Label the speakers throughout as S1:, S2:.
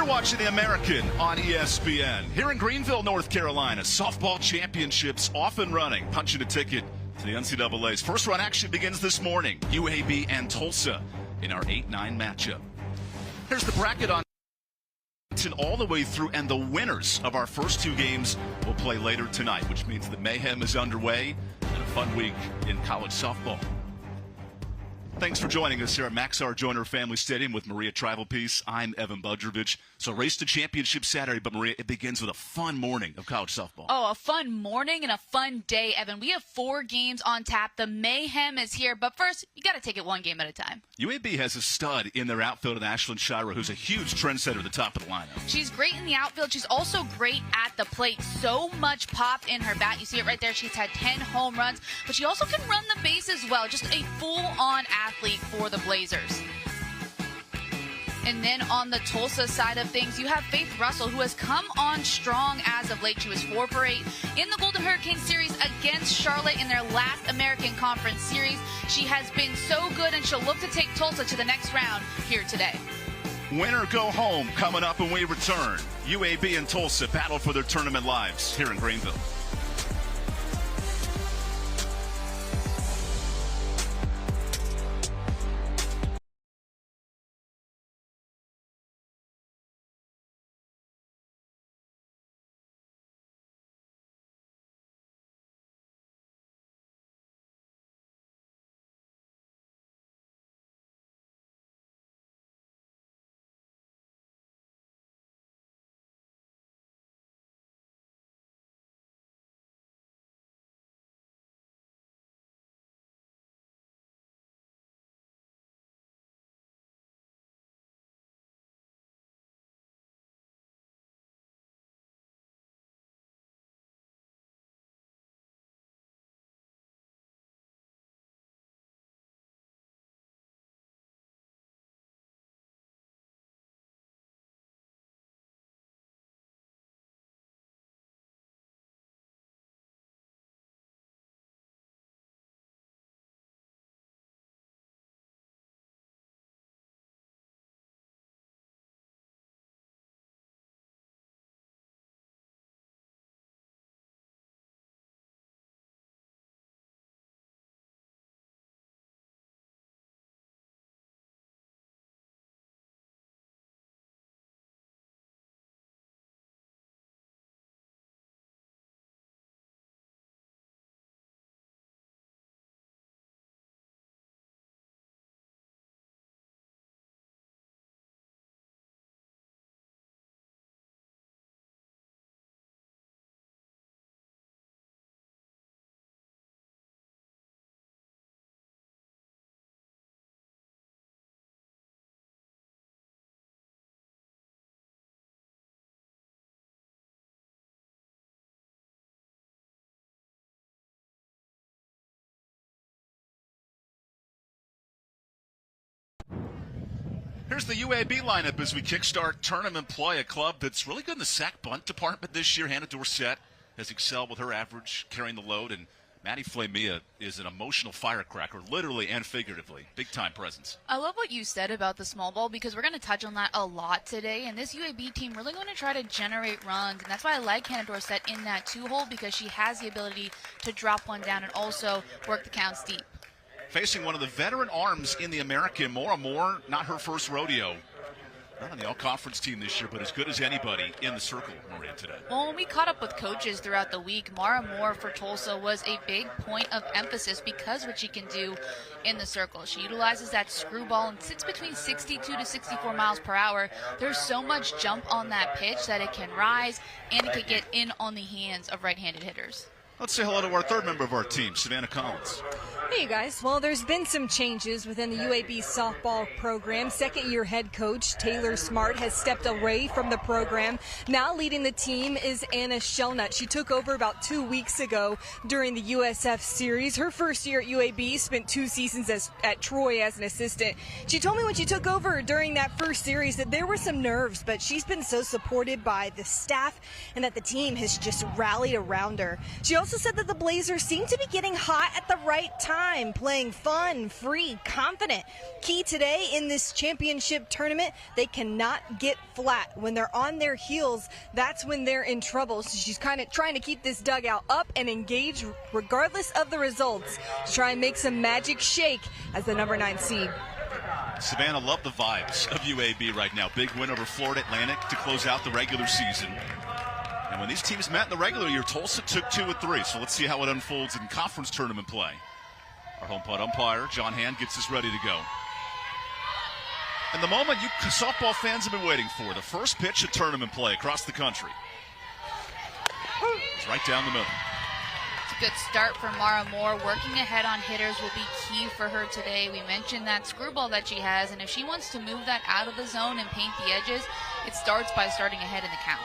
S1: You're watching The American on ESPN. Here in Greenville, North Carolina, softball championships off and running, punching a ticket to the NCAA's. First round action begins this morning. UAB and Tulsa in our 8-9 matchup. Here's the bracket on all the way through, and the winners of our first two games will play later tonight, which means the mayhem is underway and a fun week in college softball. Thanks for joining us here at Maxar Joyner Family Stadium with Maria Tribalpiece. I'm Evan Budrovich. So race to championship Saturday, but Maria, it begins with a fun morning of college softball.
S2: Oh, a fun morning and a fun day, Evan. We have 4 games on tap. The mayhem is here, but first, you got to take it one game at a time.
S1: UAB has a stud in their outfield in Ashlyn Shira, who's a huge trendsetter at the top of the lineup.
S2: She's great in the outfield. She's also great at the plate. So much pop in her bat. You see it right there. She's had 10 home runs, but she also can run the bases well. Just a full-on athlete for the Blazers. And then on the Tulsa side of things, you have Faith Russell, who has come on strong as of late. She was 4 for 8 in the Golden Hurricane Series against Charlotte in their last American Conference Series. She has been so good, and she'll look to take Tulsa to the next round here today.
S1: Win or go home coming up when we return. UAB and Tulsa battle for their tournament lives here in Greenville. Here's the UAB lineup as we kickstart tournament play. A club that's really good in the sack bunt department this year. Hannah Dorsett has excelled with her average, carrying the load. And Maddie Flamia is an emotional firecracker, literally and figuratively. Big-time presence.
S2: I love what you said about the small ball, because we're going to touch on that a lot today. And this UAB team really going to try to generate runs. And that's why I like Hannah Dorsett in that 2-hole, because she has the ability to drop one down and also work the counts deep.
S1: Facing one of the veteran arms in the American, Maura Moore, not her first rodeo. Not on the all-conference team this year, but as good as anybody in the circle, Maria, today.
S2: Well, when we caught up with coaches throughout the week, Maura Moore for Tulsa was a big point of emphasis because what she can do in the circle. She utilizes that screwball and sits between 62 to 64 miles per hour. There's so much jump on that pitch that it can rise and it can get in on the hands of right-handed hitters.
S1: Let's say hello to our third member of our team, Savannah Collins.
S3: Hey, you guys. Well, there's been some changes within the UAB softball program. Second-year head coach Taylor Smart has stepped away from the program. Now leading the team is Anna Shellnut. She took over about 2 weeks ago during the USF series. Her first year at UAB, spent 2 seasons at Troy as an assistant. She told me when she took over during that first series that there were some nerves, but she's been so supported by the staff and that the team has just rallied around her. She also also said that the Blazers seem to be getting hot at the right time, playing fun, free, confident. Key today in this championship tournament, they cannot get flat. When they're on their heels, that's when they're in trouble. So she's kind of trying to keep this dugout up and engage regardless of the results to try and make some magic shake as the number 9 seed.
S1: Savannah, love the vibes of UAB right now. Big win over Florida Atlantic to close out the regular season. And when these teams met in the regular year, Tulsa took 2 of 3. So let's see how it unfolds in conference tournament play. Our home plate umpire, John Hand, gets us ready to go. And the moment you softball fans have been waiting for, the first pitch of tournament play across the country. It's right down the middle.
S2: Good start for Mara Moore. Working ahead on hitters will be key for her today. We mentioned that screwball that she has, and if she wants to move that out of the zone and paint the edges, it starts by starting ahead in the count.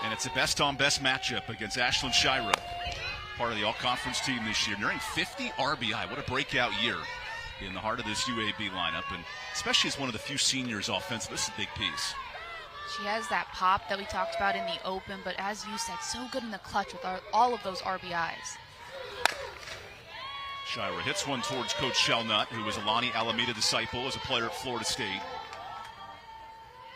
S1: And it's a best-on-best matchup against Ashlyn Shira, part of the all-conference team this year, nearing 50 RBI. What a breakout year in the heart of this UAB lineup, and especially as one of the few seniors offensive. This is a big piece.
S2: She has that pop that we talked about in the open, but as you said, so good in the clutch with all of those RBIs.
S1: Shira hits one towards Coach Shelnut, who was a Lonnie Alameda disciple as a player at Florida State.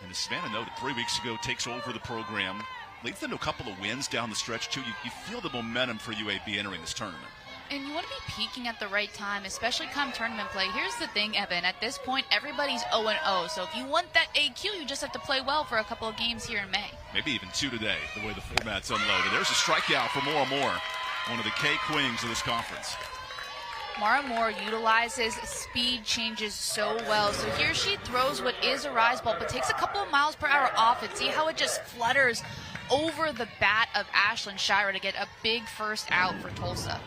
S1: And as Savannah noted, 3 weeks ago, takes over the program, leads them to a couple of wins down the stretch, too. You feel the momentum for UAB entering this tournament.
S2: And you want to be peaking at the right time, especially come tournament play. Here's the thing, Evan. At this point, everybody's 0-0. So if you want that AQ, you just have to play well for a couple of games here in May.
S1: Maybe even 2 today, the way the format's unloaded. There's a strikeout for Mara Moore, one of the K queens of this conference.
S2: Mara Moore utilizes speed changes so well. So here she throws what is a rise ball, but takes a couple of miles per hour off it. See how it just flutters over the bat of Ashlyn Shira to get a big first out for Tulsa.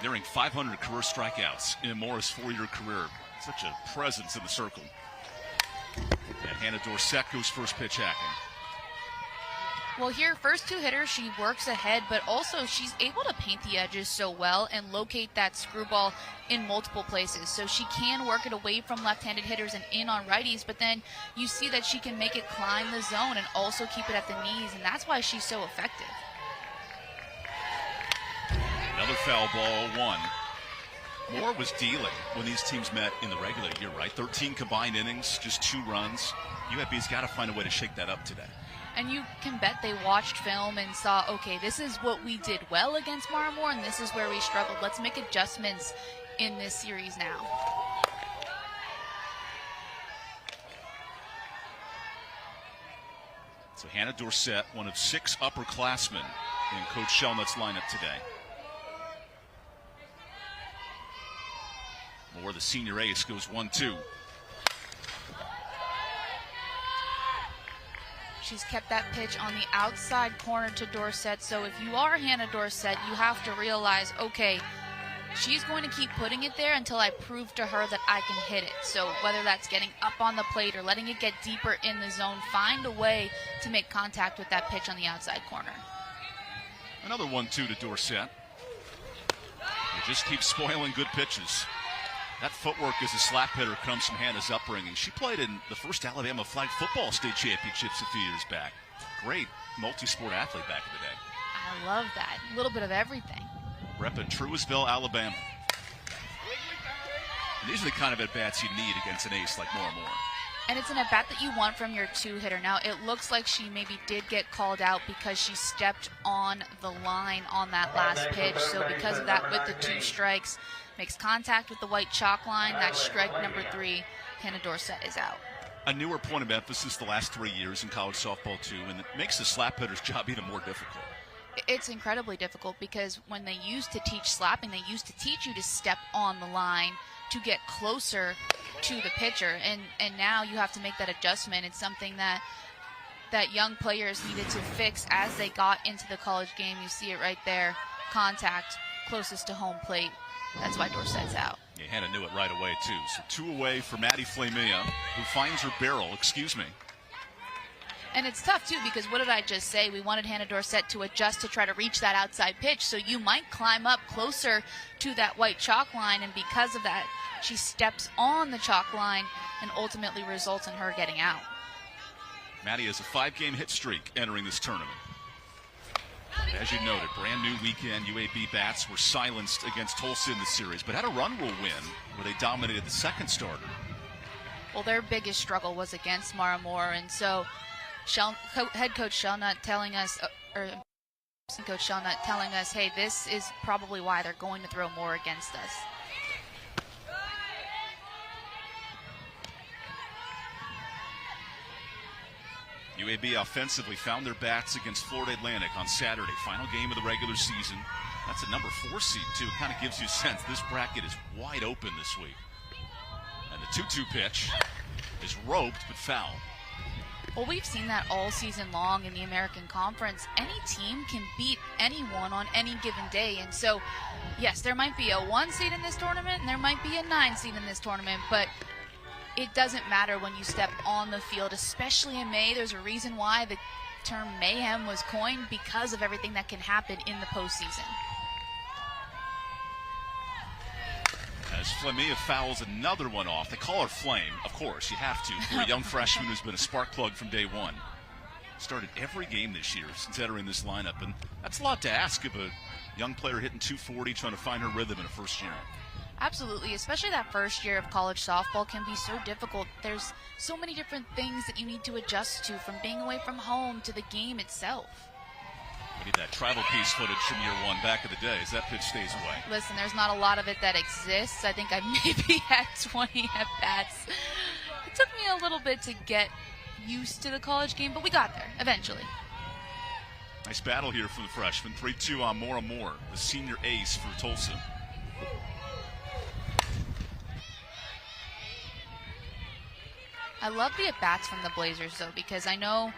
S1: Nearing 500 career strikeouts in Moore's 4-year career. Such a presence in the circle. And Hannah Dorsett goes first pitch hacking.
S2: Well, here, first 2 hitters, she works ahead, but also she's able to paint the edges so well and locate that screwball in multiple places. So she can work it away from left-handed hitters and in on righties, but then you see that she can make it climb the zone and also keep it at the knees, and that's why she's so effective.
S1: Another foul ball, 1. Moore was dealing when these teams met in the regular year, right? 13 combined innings, just 2 runs. UAB's got to find a way to shake that up today.
S2: And you can bet they watched film and saw, okay, this is what we did well against Mara Moore, and this is where we struggled. Let's make adjustments in this series now.
S1: So Hannah Dorsett, one of 6 upperclassmen in Coach Shelnut's lineup today. Moore, the senior ace, goes 1-2.
S2: She's kept that pitch on the outside corner to Dorsett. So if you are Hannah Dorsett, you have to realize, okay, she's going to keep putting it there until I prove to her that I can hit it. So whether that's getting up on the plate or letting it get deeper in the zone, find a way to make contact with that pitch on the outside corner.
S1: Another 1-2 to Dorsett. They just keep spoiling good pitches. That footwork as a slap hitter comes from Hannah's upbringing. She played in the first Alabama flag football state championships a few years back. Great multi-sport athlete back in the day.
S2: I love that. A little bit of everything.
S1: Repping Truisville, Alabama. And these are the kind of at-bats you need against an ace like Mara Moore.
S2: And it's an at-bat that you want from your 2-hitter. Now, it looks like she maybe did get called out because she stepped on the line on that last pitch. So because of that, with the 2 strikes, makes contact with the white chalk line. That's strike number 3. Hannah Dorsett is out.
S1: A newer point of emphasis the last 3 years in college softball, too, and it makes the slap hitter's job even more difficult.
S2: It's incredibly difficult because when they used to teach slapping, they used to teach you to step on the line to get closer to the pitcher, and now you have to make that adjustment. It's something that young players needed to fix as they got into the college game. You see it right there, contact closest to home plate. That's why Dorsett's out.
S1: Yeah, Hannah knew it right away, too. So 2 away for Maddie Flamia, who finds her barrel,
S2: And it's tough, too, because what did I just say? We wanted Hannah Dorsett to adjust to try to reach that outside pitch, so you might climb up closer to that white chalk line, and because of that, she steps on the chalk line and ultimately results in her getting out.
S1: Maddie has a 5-game hit streak entering this tournament. As you noted, brand new weekend, UAB bats were silenced against Tulsa in the series, but had a run rule win where they dominated the second starter.
S2: Well, their biggest struggle was against Mara Moore, and so head coach Shelnut telling us, or assistant coach Shelnut telling us, hey, this is probably why they're going to throw more against us.
S1: UAB offensively found their bats against Florida Atlantic on Saturday, final game of the regular season. That's a number 4 seed, too. It kind of gives you a sense this bracket is wide open this week. And the 2-2 pitch is roped but foul.
S2: Well, we've seen that all season long in the American Conference. Any team can beat anyone on any given day. And so, yes, there might be a 1 seed in this tournament and there might be a 9 seed in this tournament, but it doesn't matter when you step on the field, especially in May. There's a reason why the term mayhem was coined, because of everything that can happen in the postseason.
S1: As Flamia fouls another one off. They call her Flame, of course, you have to, for a young freshman who's been a spark plug from day one. Started every game this year since entering this lineup, and that's a lot to ask of a young player hitting 240, trying to find her rhythm in a first year.
S2: Absolutely, especially that first year of college softball can be so difficult. There's so many different things that you need to adjust to, from being away from home to the game itself.
S1: We need that travel piece footage from year one back in the day as that pitch stays away.
S2: Listen, there's not a lot of it that exists. I think I maybe had 20 at-bats. It took me a little bit to get used to the college game, but we got there eventually.
S1: Nice battle here for the freshman. 3-2 on Mora Moore, the senior ace for Tulsa.
S2: I love the at-bats from the Blazers, though, because I know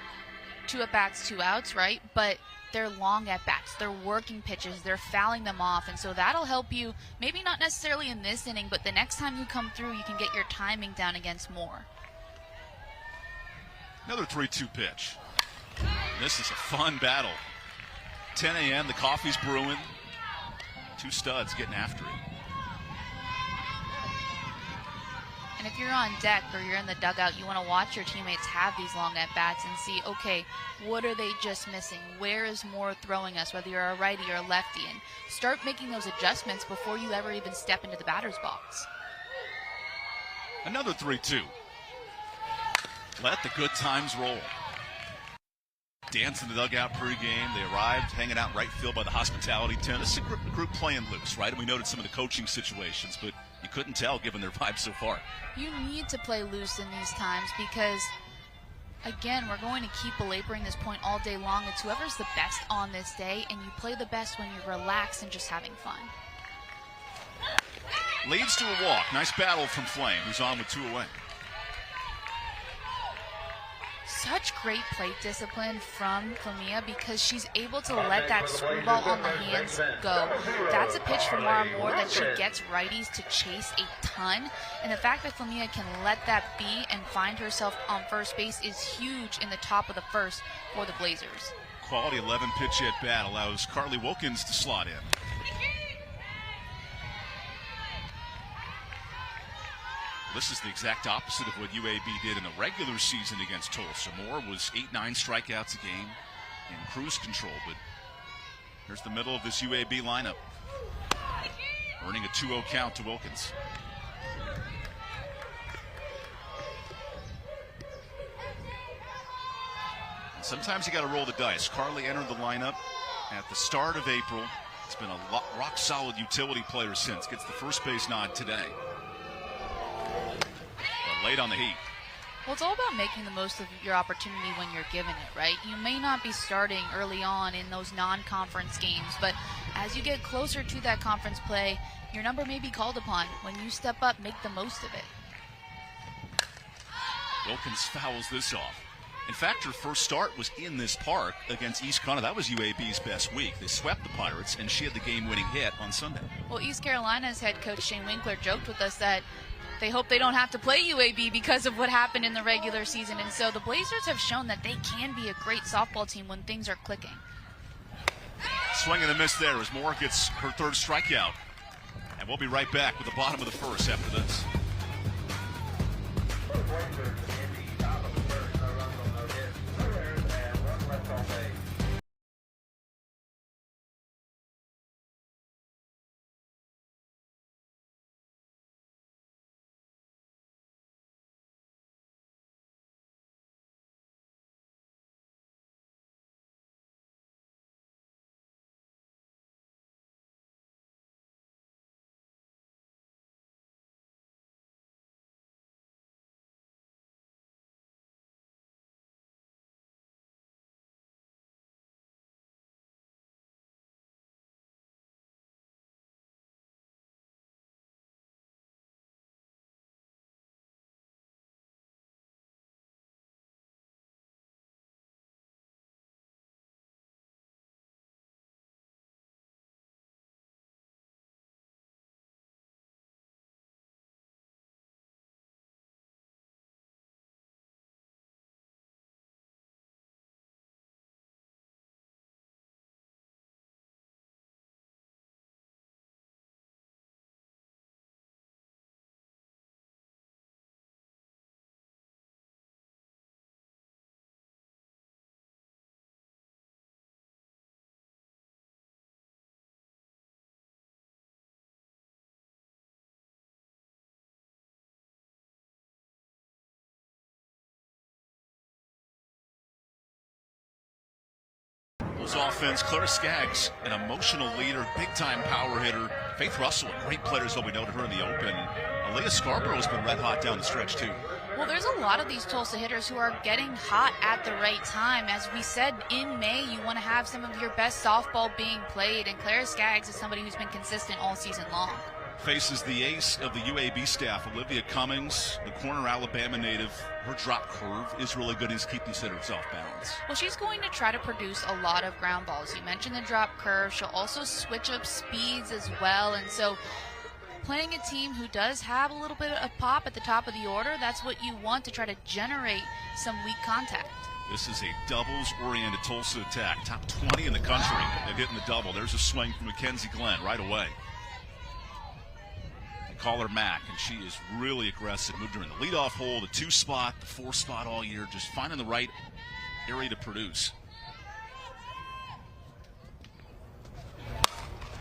S2: 2 at-bats, 2 outs, right? But they're long at-bats. They're working pitches. They're fouling them off. And so that'll help you, maybe not necessarily in this inning, but the next time you come through, you can get your timing down against Moore.
S1: Another 3-2 pitch. This is a fun battle. 10 a.m., the coffee's brewing. 2 studs getting after it.
S2: And if you're on deck or you're in the dugout, you want to watch your teammates have these long at-bats and see, okay, what are they just missing? Where is Moore throwing us, whether you're a righty or a lefty? And start making those adjustments before you ever even step into the batter's box.
S1: Another 3-2. Let the good times roll. Dance in the dugout pregame. They arrived hanging out in right field by the hospitality tent. This is a group playing loose, right? And we noted some of the coaching situations, but you couldn't tell given their vibe so far.
S2: You need to play loose in these times because, again, we're going to keep belaboring this point all day long. It's whoever's the best on this day, and you play the best when you're relaxed and just having fun.
S1: Leads to a walk. Nice battle from Flame, who's on with 2 away.
S2: Such great plate discipline from Flamia because she's able to let that screwball on the hands go. That's a pitch from Mara Moore that she gets righties to chase a ton. And the fact that Flamia can let that be and find herself on first base is huge in the top of the first for the Blazers.
S1: Quality 11 pitch at bat allows Carly Wilkins to slot in. This is the exact opposite of what UAB did in the regular season against Tulsa. Moore was 8-9 strikeouts a game in cruise control, but here's the middle of this UAB lineup, earning a 2-0 count to Wilkins. And sometimes you got to roll the dice. Carly entered the lineup at the start of April. It's been a rock-solid utility player since. Gets the first base nod today. Late on the heat.
S2: Well, it's all about making the most of your opportunity when you're given it, right? You may not be starting early on in those non-conference games, but as you get closer to that conference play, your number may be called upon. When you step up, make the most of it.
S1: Wilkins fouls this off. In fact, her first start was in this park against East Carolina. That was UAB's best week. They swept the Pirates, and she had the game-winning hit on Sunday.
S2: Well, East Carolina's head coach Shane Winkler joked with us that they hope they don't have to play UAB because of what happened in the regular season. And so the Blazers have shown that they can be a great softball team when things are clicking.
S1: Swing and a miss there as Moore gets her 3rd strikeout. And we'll be right back with the bottom of the first after this. Tulsa's offense. Clara Skaggs, an emotional leader, big-time power hitter. Faith Russell, a great player, as well we noted her in the open. Aaliyah Scarborough has been red hot down the stretch, too.
S2: Well, there's a lot of these Tulsa hitters who are getting hot at the right time. As we said, in May, you want to have some of your best softball being played, and Clara Skaggs is somebody who's been consistent all season long.
S1: Faces the ace of the UAB staff, Olivia Cummings, the corner Alabama native. Her drop curve is really good. He's keeping these hitters off balance.
S2: Well, she's going to try to produce a lot of ground balls. You mentioned the drop curve. She'll also switch up speeds as well, and so playing a team who does have a little bit of pop at the top of the order, that's what you want to try to generate some weak contact.
S1: This is a doubles-oriented Tulsa attack. Top 20 in the country at hitting the double. There's a swing from Mackenzie Glenn right away. They call her Mac, and she is really aggressive. Moved her in the leadoff hole, the 2 spot, the 4 spot all year, just finding the right area to produce.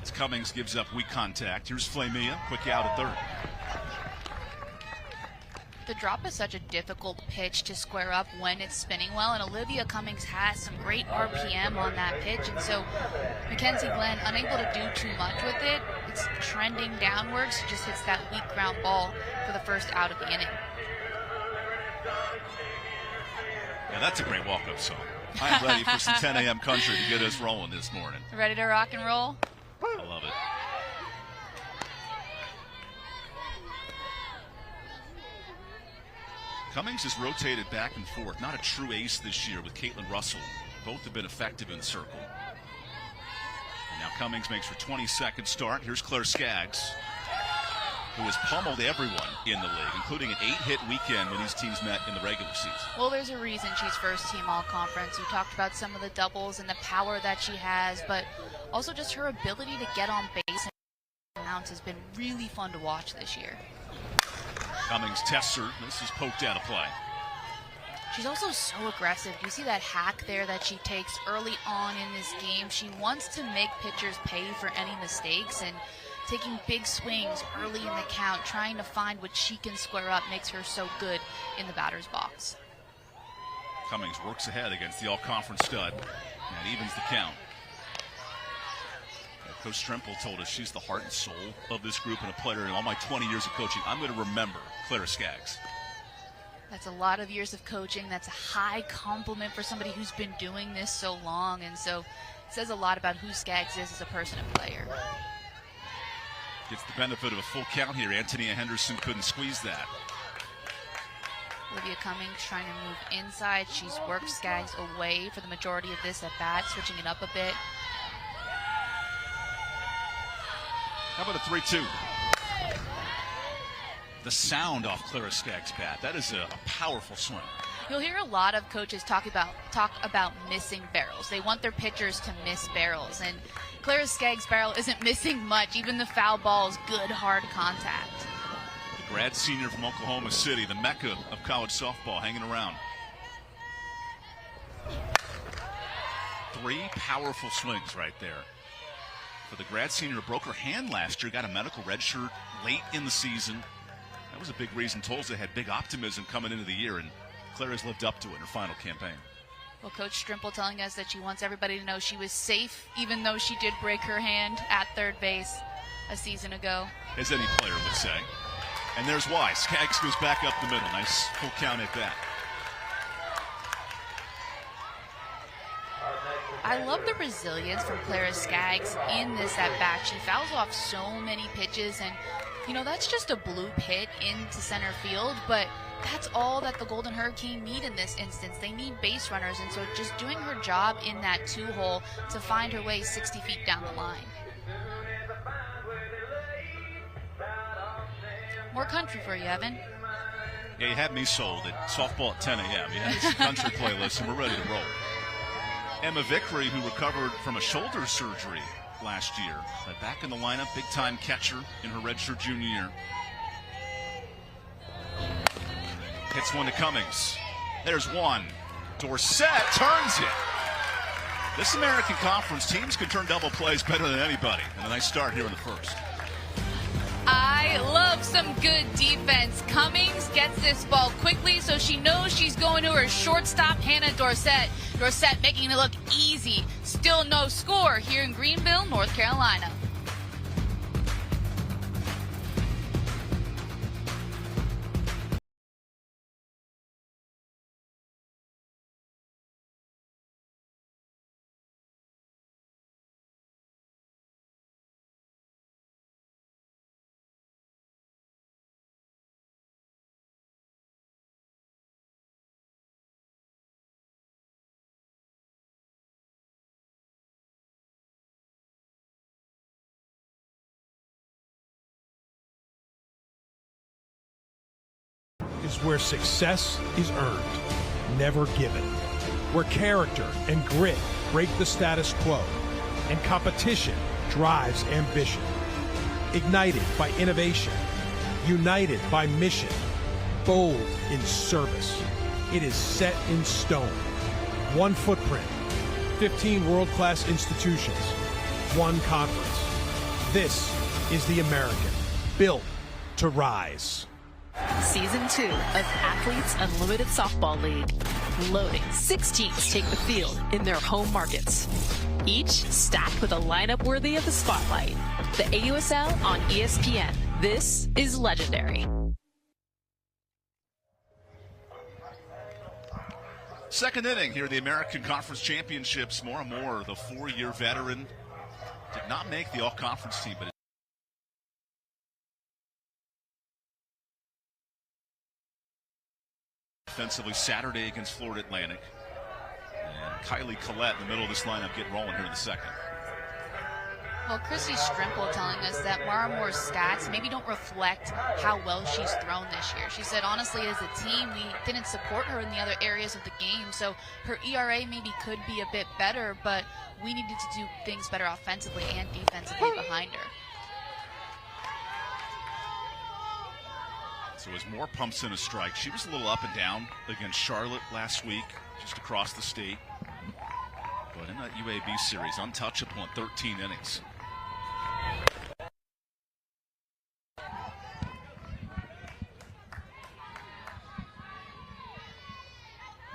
S1: As Cummings gives up weak contact. Here's Flamia, quick out at third.
S2: The drop is such a difficult pitch to square up when it's spinning well, and Olivia Cummings has some great RPM on that pitch, and so Mackenzie Glenn unable to do too much with it. It's trending downwards. She just hits that weak ground ball for the first out of the inning.
S1: Yeah, that's a great walk-up song. I'm ready for some 10 a.m. country to get us rolling this morning.
S2: Ready to rock and roll?
S1: I love it. Cummings has rotated back and forth. Not a true ace this year with Caitlin Russell. Both have been effective in the circle. And now Cummings makes her 22nd start. Here's Clara Skaggs, who has pummeled everyone in the league, including an 8-hit weekend when these teams met in the regular season.
S2: Well, there's a reason she's first team all-conference. You talked about some of the doubles and the power that she has, but also just her ability to get on base and mounts has been really fun to watch this year.
S1: Cummings tests her. This is poked out of play.
S2: She's also so aggressive. You see that hack there that she takes early on in this game. She wants to make pitchers pay for any mistakes, and taking big swings early in the count, trying to find what she can square up, makes her so good in the batter's box.
S1: Cummings works ahead against the all-conference stud, and evens the count. Coach Strempel told us she's the heart and soul of this group, and a player in all my 20 years of coaching, I'm going to remember Clara Skaggs.
S2: That's a lot of years of coaching. That's a high compliment for somebody who's been doing this so long, and so it says a lot about who Skaggs is as a person and player.
S1: Gets the benefit of a full count here. Antonia Henderson couldn't squeeze that.
S2: Olivia Cummings trying to move inside. She's worked Skaggs away for the majority of this at bat, switching it up a bit.
S1: How about a 3-2? The sound off Clara Skaggs' bat. That is a powerful swing.
S2: You'll hear a lot of coaches talk about missing barrels. They want their pitchers to miss barrels, and Clara Skaggs' barrel isn't missing much. Even the foul ball is good, hard contact.
S1: The grad senior from Oklahoma City, the mecca of college softball, hanging around. 3 powerful swings right there. For the grad senior who broke her hand last year, got a medical red shirt late in the season. That was a big reason Tulsa had big optimism coming into the year, and Clara's lived up to it in her final campaign.
S2: Well, Coach Strempel telling us that she wants everybody to know she was safe, even though she did break her hand at third base a season ago.
S1: As any player would say. And there's why. Skaggs goes back up the middle. Nice full count at that.
S2: I love the resilience from Clara Skaggs in this at-bat. She fouls off so many pitches, and, you know, that's just a bloop hit into center field, but that's all that the Golden Hurricane need in this instance. They need base runners, and so just doing her job in that 2-hole to find her way 60 feet down the line. More country for you, Evan.
S1: Yeah, you had me sold at softball at 10 a.m. You had this country playlist, and we're ready to roll. Emma Vickery, who recovered from a shoulder surgery last year, back in the lineup, big-time catcher in her redshirt junior year. Hits one to Cummings. There's one. Dorsett turns it. This American Conference, teams can turn double plays better than anybody. And a nice start here in the first.
S2: I love some good defense. Cummings gets this ball quickly, so she knows she's going to her shortstop, Hannah Dorsett. Dorsett making it look easy. Still no score here in Greenville, North Carolina.
S4: Is where success is earned, never given. Where character and grit break the status quo, and competition drives ambition. Ignited by innovation, united by mission, bold in service. It is set in stone. One footprint, 15 world-class institutions, one conference. This is the American, built to rise.
S5: Season 2 of Athletes Unlimited Softball League. Loading 6 teams take the field in their home markets. Each stacked with a lineup worthy of the spotlight. The AUSL on ESPN. This is legendary.
S1: Second inning here, the American Conference Championships. More and more, the 4-year veteran did not make the all-conference team, but offensively Saturday against Florida Atlantic. And Kylie Collette in the middle of this lineup getting rolling here in the second.
S2: Well, Chrissy Strimple telling us that Mara Moore's stats maybe don't reflect how well she's thrown this year. She said, honestly, as a team, we didn't support her in the other areas of the game, so her ERA maybe could be a bit better, but we needed to do things better offensively and defensively behind her.
S1: So as Moore pumps in a strike, she was a little up and down against Charlotte last week, just across the state. But in that UAB series, untouchable in 13 innings.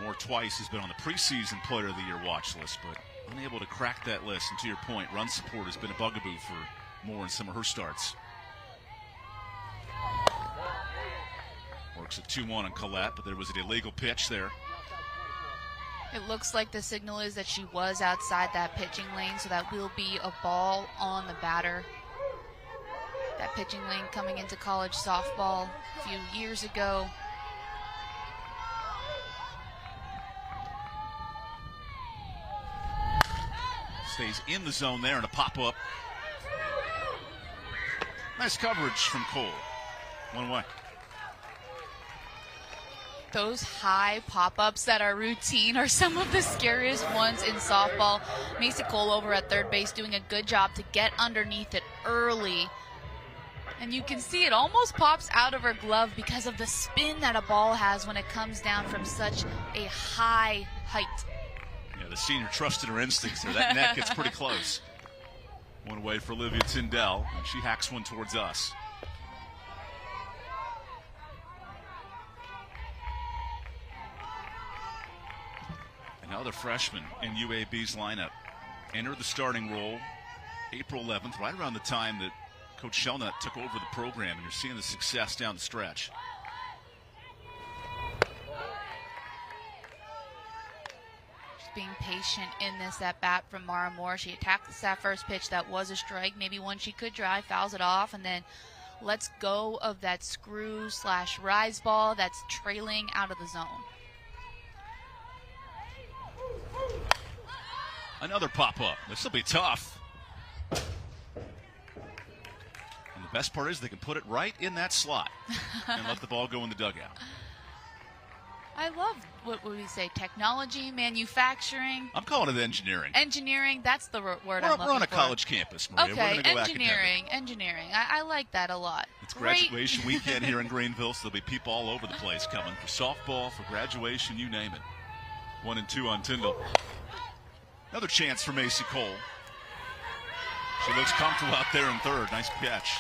S1: Moore twice has been on the preseason Player of the Year watch list, but unable to crack that list. And to your point, run support has been a bugaboo for Moore in some of her starts. Works a 2-1 on Collette, but there was an illegal pitch there.
S2: It looks like the signal is that she was outside that pitching lane, so that will be a ball on the batter. That pitching lane coming into college softball a few years ago.
S1: Stays in the zone there and a pop-up. Nice coverage from Cole. One away.
S2: Those high pop-ups that are routine are some of the scariest ones in softball. Macy Cole over at third base doing a good job to get underneath it early. And you can see it almost pops out of her glove because of the spin that a ball has when it comes down from such a high height.
S1: Yeah, the senior trusted her instincts there. That net gets pretty close. One away for Olivia Tyndall, and she hacks one towards us. Another freshman in UAB's lineup entered the starting role April 11th, right around the time that Coach Shelnut took over the program, and you're seeing the success down the stretch.
S2: Just being patient in this at bat from Mara Moore. She attacked that first pitch that was a strike, maybe one she could drive, fouls it off, and then lets go of that screw/rise ball that's trailing out of the zone.
S1: Another pop-up. This will be tough. And the best part is they can put it right in that slot and let the ball go in the dugout.
S2: I love, what would we say, technology, manufacturing.
S1: I'm calling it engineering.
S2: Engineering, that's the word I'm looking for.
S1: We're on a college campus, Maria.
S2: Okay,
S1: we're go
S2: engineering. I like that a lot.
S1: It's graduation weekend here in Greenville, so there'll be people all over the place coming for softball, for graduation, you name it. 1 and 2 on Tyndall. Another chance for Macy Cole. She looks comfortable out there in third. Nice catch.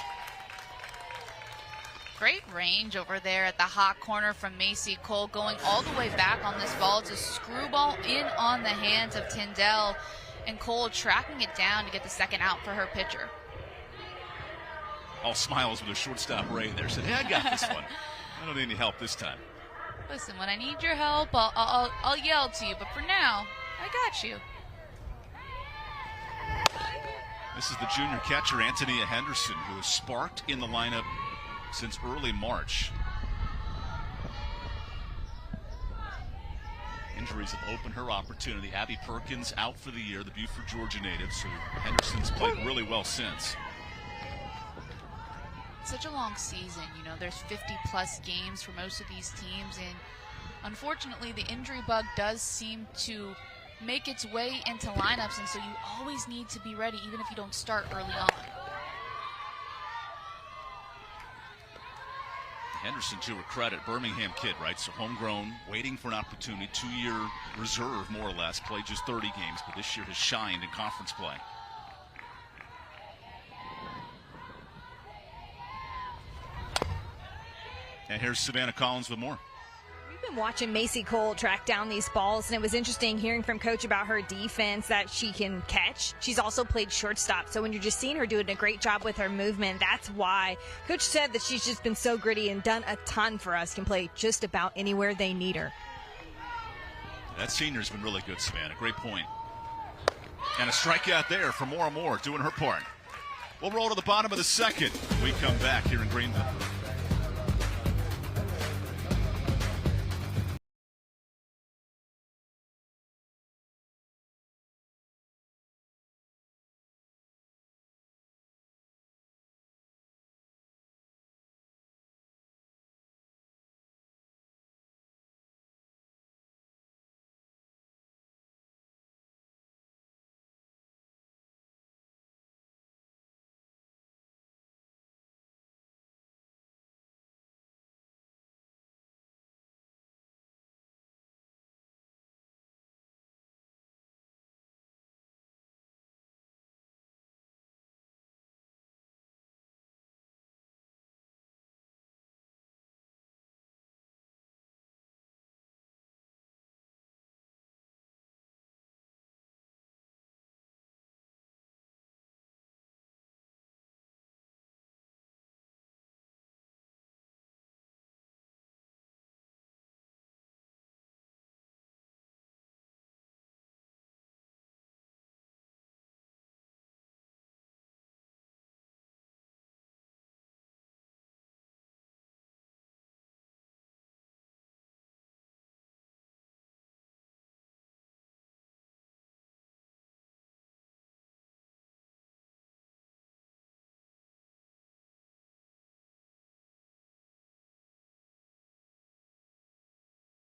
S2: Great range over there at the hot corner from Macy Cole, going all the way back on this ball. It's a screwball in on the hands of Tyndall, and Cole tracking it down to get the second out for her pitcher.
S1: All smiles with her shortstop Ray there. Said, hey, I got this one. I don't need any help this time.
S2: Listen, when I need your help, I'll yell to you, but for now, I got you.
S1: This is the junior catcher, Antonia Henderson, who has sparked in the lineup since early March. Injuries have opened her opportunity. Abby Perkins out for the year, the Buford, Georgia native, so Henderson's played really well since.
S2: Such a long season, you know, there's 50-plus games for most of these teams, and unfortunately the injury bug does seem to make its way into lineups, and so you always need to be ready even if you don't start early on.
S1: Henderson, to her credit, Birmingham kid, right? So homegrown, waiting for an opportunity, 2-year reserve, more or less, played just 30 games, but this year has shined in conference play. And here's Savannah Collins with more.
S3: We've been watching Macy Cole track down these balls, and it was interesting hearing from Coach about her defense, that she can catch. She's also played shortstop, so when you're just seeing her doing a great job with her movement, that's why Coach said that she's just been so gritty and done a ton for us, can play just about anywhere they need her.
S1: That senior's been really good, Savannah. Great point. And a strikeout there for Moore, doing her part. We'll roll to the bottom of the second. We come back here in Greenville.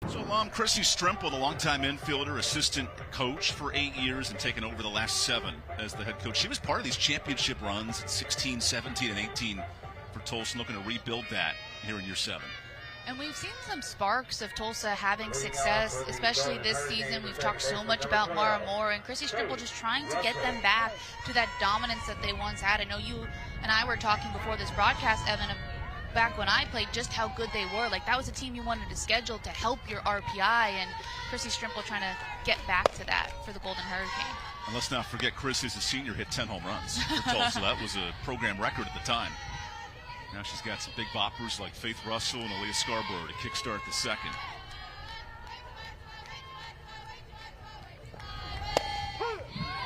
S1: So Chrissy Strimple, the longtime infielder, assistant coach for 8 years and taken over the last 7 as the head coach. She was part of these championship runs at 16, 17, and 18 for Tulsa, looking to rebuild that here in year 7.
S2: And we've seen some sparks of Tulsa having success, especially this season. We've talked so much about Mara Moore and Chrissy Strimple just trying to get them back to that dominance that they once had. I know you and I were talking before this broadcast, Evan, back when I played, just how good they were. Like, that was a team you wanted to schedule to help your RPI, and Chrissy Strimple trying to get back to that for the Golden Hurricane.
S1: And let's not forget Chris, as a senior, hit 10 home runs for Tulsa. That was a program record at the time. Now she's got some big boppers like Faith Russell and Aaliyah Scarborough to kickstart the second.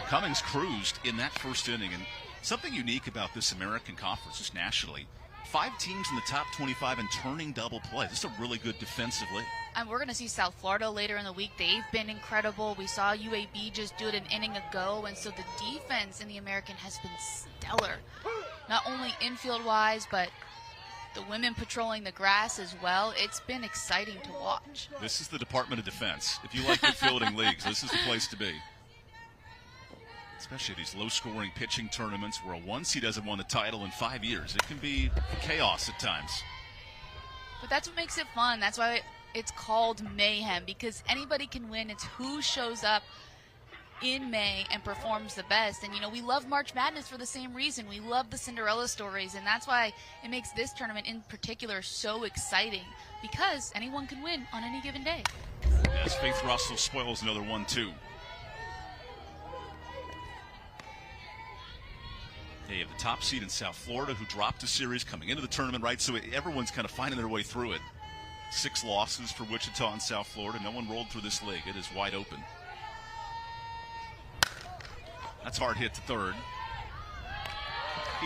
S1: Cummings cruised in that first inning, and something unique about this American Conference, just nationally, 5 teams in the top 25 and turning double play. This is a really good defensive league.
S2: And we're going to see South Florida later in the week. They've been incredible. We saw UAB just do it an inning ago, and so the defense in the American has been stellar. Not only infield-wise, but the women patrolling the grass as well. It's been exciting to watch.
S1: This is the Department of Defense. If you like good fielding leagues, this is the place to be. Especially these low-scoring pitching tournaments where a 1 seed hasn't won the title in 5 years. It can be chaos at times.
S2: But that's what makes it fun. That's why it's called mayhem, because anybody can win. It's who shows up in May and performs the best. And, we love March Madness for the same reason. We love the Cinderella stories, and that's why it makes this tournament in particular so exciting, because anyone can win on any given day.
S1: As Faith Russell spoils another 1-2. They have the top seed in South Florida, who dropped a series coming into the tournament, right? So everyone's kind of finding their way through it. 6 losses for Wichita and South Florida. No one rolled through this league. It is wide open. That's hard hit to third.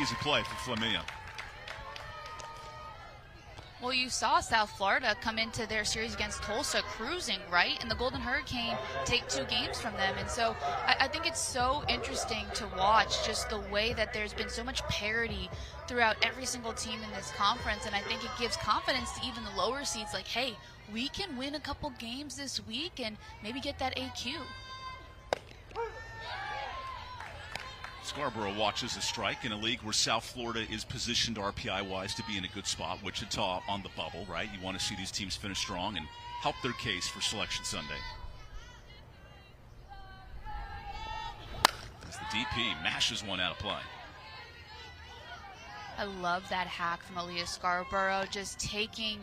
S1: Easy play for Flamia.
S2: Well, you saw South Florida come into their series against Tulsa cruising, right? And the Golden Hurricane take 2 games from them. And so I think it's so interesting to watch just the way that there's been so much parity throughout every single team in this conference. And I think it gives confidence to even the lower seeds, like, hey, we can win a couple games this week and maybe get that AQ.
S1: Scarborough watches a strike in a league where South Florida is positioned RPI-wise to be in a good spot. Wichita on the bubble, right? You want to see these teams finish strong and help their case for Selection Sunday. As the DP mashes one out of play.
S2: I love that hack from Aaliyah Scarborough, just taking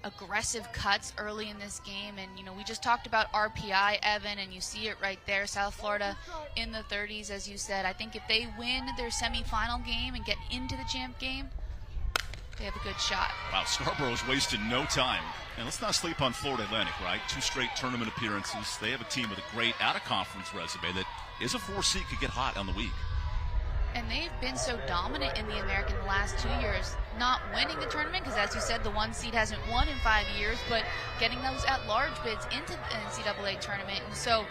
S2: aggressive cuts early in this game. And we just talked about RPI, Evan, and you see it right there. South Florida in the 30s, as you said. I think if they win their semifinal game and get into the champ game, they have a good shot.
S1: Wow, Scarborough's wasted no time. And let's not sleep on Florida Atlantic, right? 2 straight tournament appearances. They have a team with a great out-of-conference resume that is a 4 seed, could get hot on the week.
S2: And they've been so dominant in the American the last 2 years, not winning the tournament, because as you said, the 1 seed hasn't won in 5 years, but getting those at-large bids into the NCAA tournament. And so,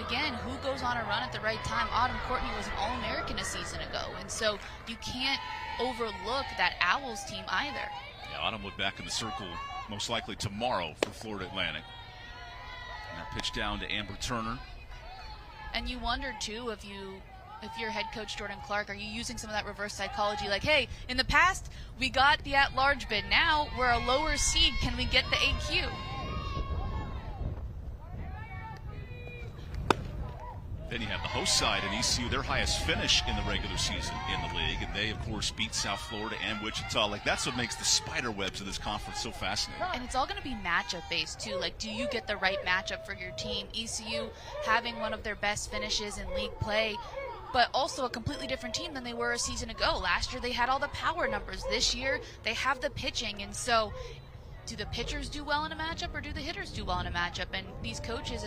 S2: again, who goes on a run at the right time? Autumn Courtney was an All-American a season ago, and so you can't overlook that Owls team either.
S1: Yeah, Autumn will be back in the circle most likely tomorrow for Florida Atlantic. And that pitch down to Amber Turner.
S2: And you wonder, too, if you're head coach Jordan Clark, are you using some of that reverse psychology? Like, hey, in the past, we got the at-large bid. Now we're a lower seed. Can we get the AQ?
S1: Then you have the host side in ECU, their highest finish in the regular season in the league. And they, of course, beat South Florida and Wichita. Like, that's what makes the spider webs of this conference so fascinating.
S2: And it's all going to be matchup-based, too. Like, do you get the right matchup for your team? ECU having one of their best finishes in league play, but also a completely different team than they were a season ago. Last year, they had all the power numbers. This year, they have the pitching. And so, do the pitchers do well in a matchup, or do the hitters do well in a matchup? And these coaches,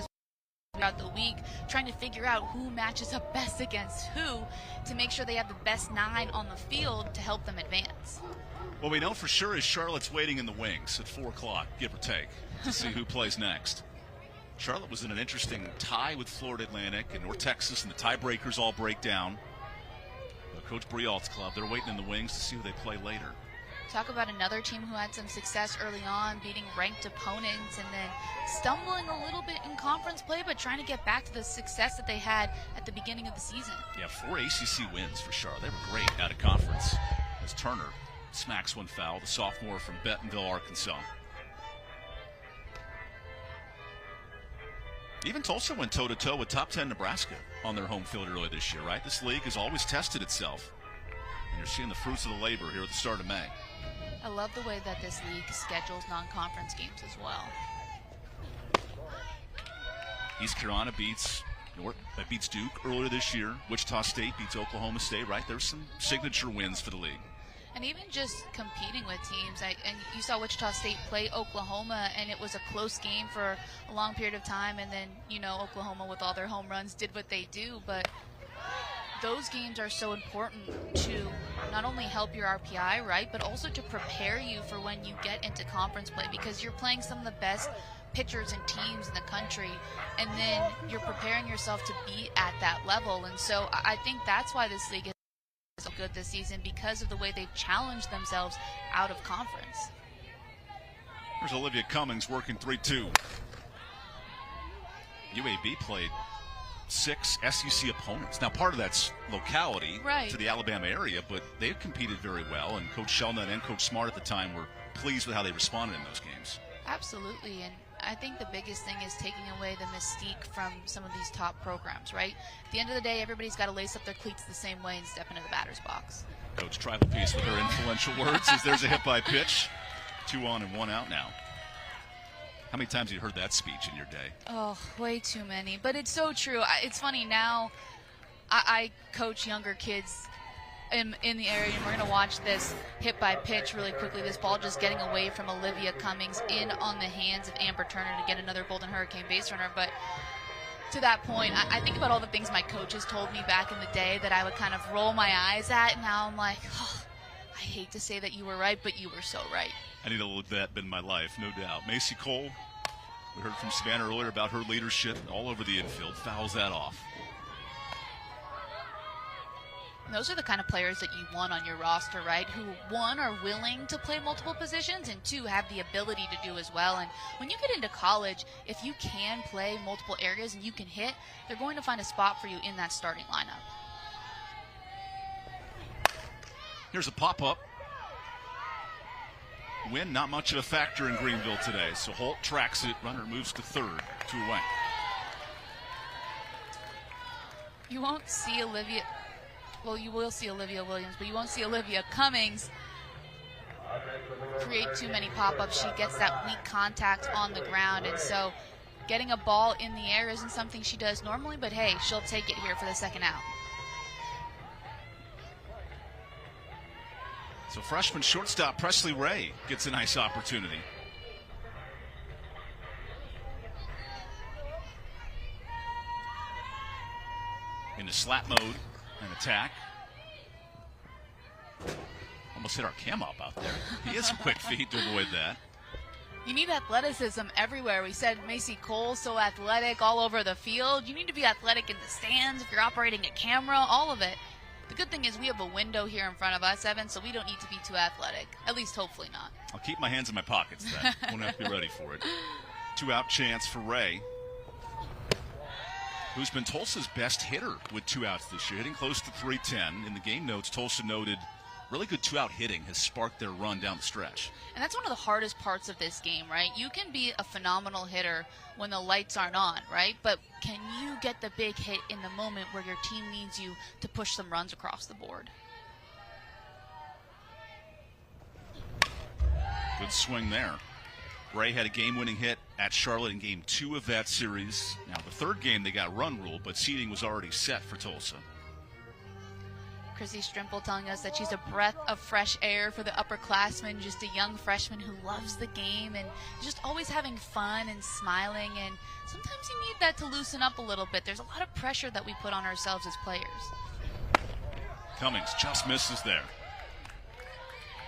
S2: throughout the week, trying to figure out who matches up best against who to make sure they have the best 9 on the field to help them advance.
S1: What we know for sure is Charlotte's waiting in the wings at 4 o'clock, give or take, to see who plays next. Charlotte was in an interesting tie with Florida Atlantic and North Texas, and the tiebreakers all break down. But Coach Brialt's club, they're waiting in the wings to see who they play later.
S2: Talk about another team who had some success early on, beating ranked opponents and then stumbling a little bit in conference play, but trying to get back to the success that they had at the beginning of the season.
S1: Yeah, 4 ACC wins for Charlotte. They were great out of conference. As Turner smacks one foul, the sophomore from Bentonville, Arkansas. Even Tulsa went toe-to-toe with top 10 Nebraska on their home field earlier this year, right? This league has always tested itself. And you're seeing the fruits of the labor here at the start of May.
S2: I love the way that this league schedules non-conference games as well.
S1: East Carolina beats Duke earlier this year. Wichita State beats Oklahoma State, right? There's some signature wins for the league.
S2: And even just competing with teams, and you saw Wichita State play Oklahoma, and it was a close game for a long period of time, and then, Oklahoma with all their home runs did what they do, but those games are so important to not only help your RPI, right, but also to prepare you for when you get into conference play, because you're playing some of the best pitchers and teams in the country, and then you're preparing yourself to be at that level. And so I think that's why this league is so good this season, because of the way they've challenged themselves out of conference.
S1: There's Olivia Cummings working 3-2. UAB played 6 SEC opponents. Now, part of that's locality to the Alabama area, but they've competed very well, and Coach Shelnut and Coach Smart at the time were pleased with how they responded in those games.
S2: Absolutely, and I think the biggest thing is taking away the mystique from some of these top programs, right? At the end of the day, everybody's got to lace up their cleats the same way and step into the batter's box.
S1: Coach Tribal Peace with her influential words as there's a hit by pitch. 2 on and 1 out now. How many times have you heard that speech in your day?
S2: Oh, way too many. But it's so true. It's funny now. I coach younger kids in the area, and we're going to watch this hit by pitch really quickly. This ball just getting away from Olivia Cummings in on the hands of Amber Turner to get another Golden Hurricane base runner. But to that point, I think about all the things my coaches told me back in the day that I would kind of roll my eyes at, and now I'm like, oh, I hate to say that you were right, but you were so right.
S1: I need to live that in my life, no doubt. Macy Cole, we heard from Savannah earlier about her leadership all over the infield, fouls that off.
S2: And those are the kind of players that you want on your roster, right? Who, one, are willing to play multiple positions, and two, have the ability to do as well. And when you get into college, if you can play multiple areas and you can hit, they're going to find a spot for you in that starting lineup.
S1: Here's a pop-up. Wind not much of a factor in Greenville today, so Holt tracks it. Runner moves to third, 2 away.
S2: You won't see Olivia. Well, you will see Olivia Williams, but you won't see Olivia Cummings create too many pop-ups. She gets that weak contact on the ground, and so getting a ball in the air isn't something she does normally, but hey, she'll take it here for the second out.
S1: So freshman shortstop Presley Ray gets a nice opportunity. Into slap mode and attack. Almost hit our cam up out there. He has some quick feet to avoid that.
S2: You need athleticism everywhere. We said Macy Cole, so athletic all over the field. You need to be athletic in the stands if you're operating a camera, all of it. The good thing is we have a window here in front of us, Evan, so we don't need to be too athletic. At least hopefully not.
S1: I'll keep my hands in my pockets then. Won't have to be ready for it. 2-out chance for Ray, who's been Tulsa's best hitter with 2 outs this year, hitting close to .310. In the game notes, Tulsa noted really good 2-out hitting has sparked their run down the stretch.
S2: And that's one of the hardest parts of this game, right? You can be a phenomenal hitter when the lights aren't on, right? But can you get the big hit in the moment where your team needs you to push some runs across the board?
S1: Good swing there. Ray had a game-winning hit at Charlotte in Game 2 of that series. Now, the third game, they got run rule, but seeding was already set for Tulsa.
S2: Chrissy Strimple telling us that she's a breath of fresh air for the upperclassmen, just a young freshman who loves the game and just always having fun and smiling. And sometimes you need that to loosen up a little bit. There's a lot of pressure that we put on ourselves as players.
S1: Cummings just misses there.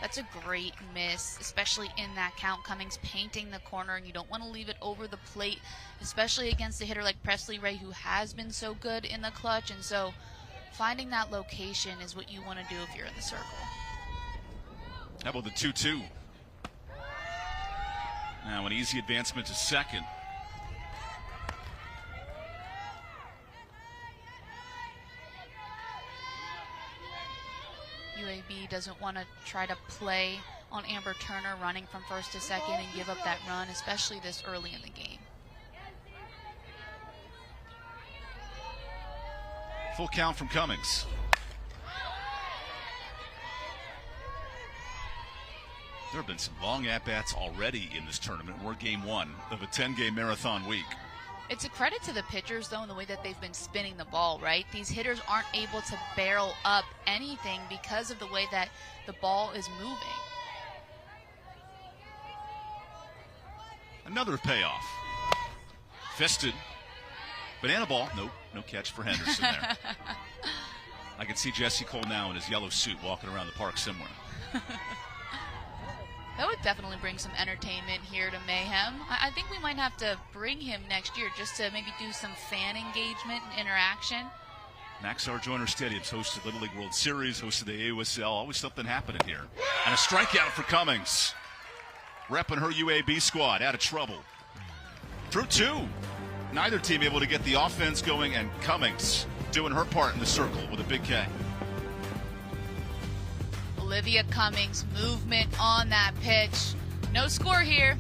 S2: That's a great miss, especially in that count. Cummings painting the corner, and you don't want to leave it over the plate, especially against a hitter like Presley Ray, who has been so good in the clutch. And so finding that location is what you want to do if you're in the circle.
S1: How about the 2-2? Now an easy advancement to second.
S2: UAB doesn't want to try to play on Amber Turner running from first to second and give up that run, especially this early in the game.
S1: Full count from Cummings. There have been some long at-bats already in this tournament. We're game 1 of a 10-game marathon week.
S2: It's a credit to the pitchers, though, in the way that they've been spinning the ball, right? These hitters aren't able to barrel up anything because of the way that the ball is moving.
S1: Another payoff. Fisted. Banana ball. Nope, no catch for Henderson there. I can see Jesse Cole now in his yellow suit walking around the park somewhere.
S2: That would definitely bring some entertainment here to Mayhem. I think we might have to bring him next year just to maybe do some fan engagement and interaction.
S1: Max R. Joyner Stadium's hosted Little League World Series, hosted the AUSL. Always something happening here. And a strikeout for Cummings. Repping her UAB squad out of trouble. Through 2. Neither team able to get the offense going, and Cummings doing her part in the circle with a big K.
S2: Olivia Cummings, movement on that pitch. No score here.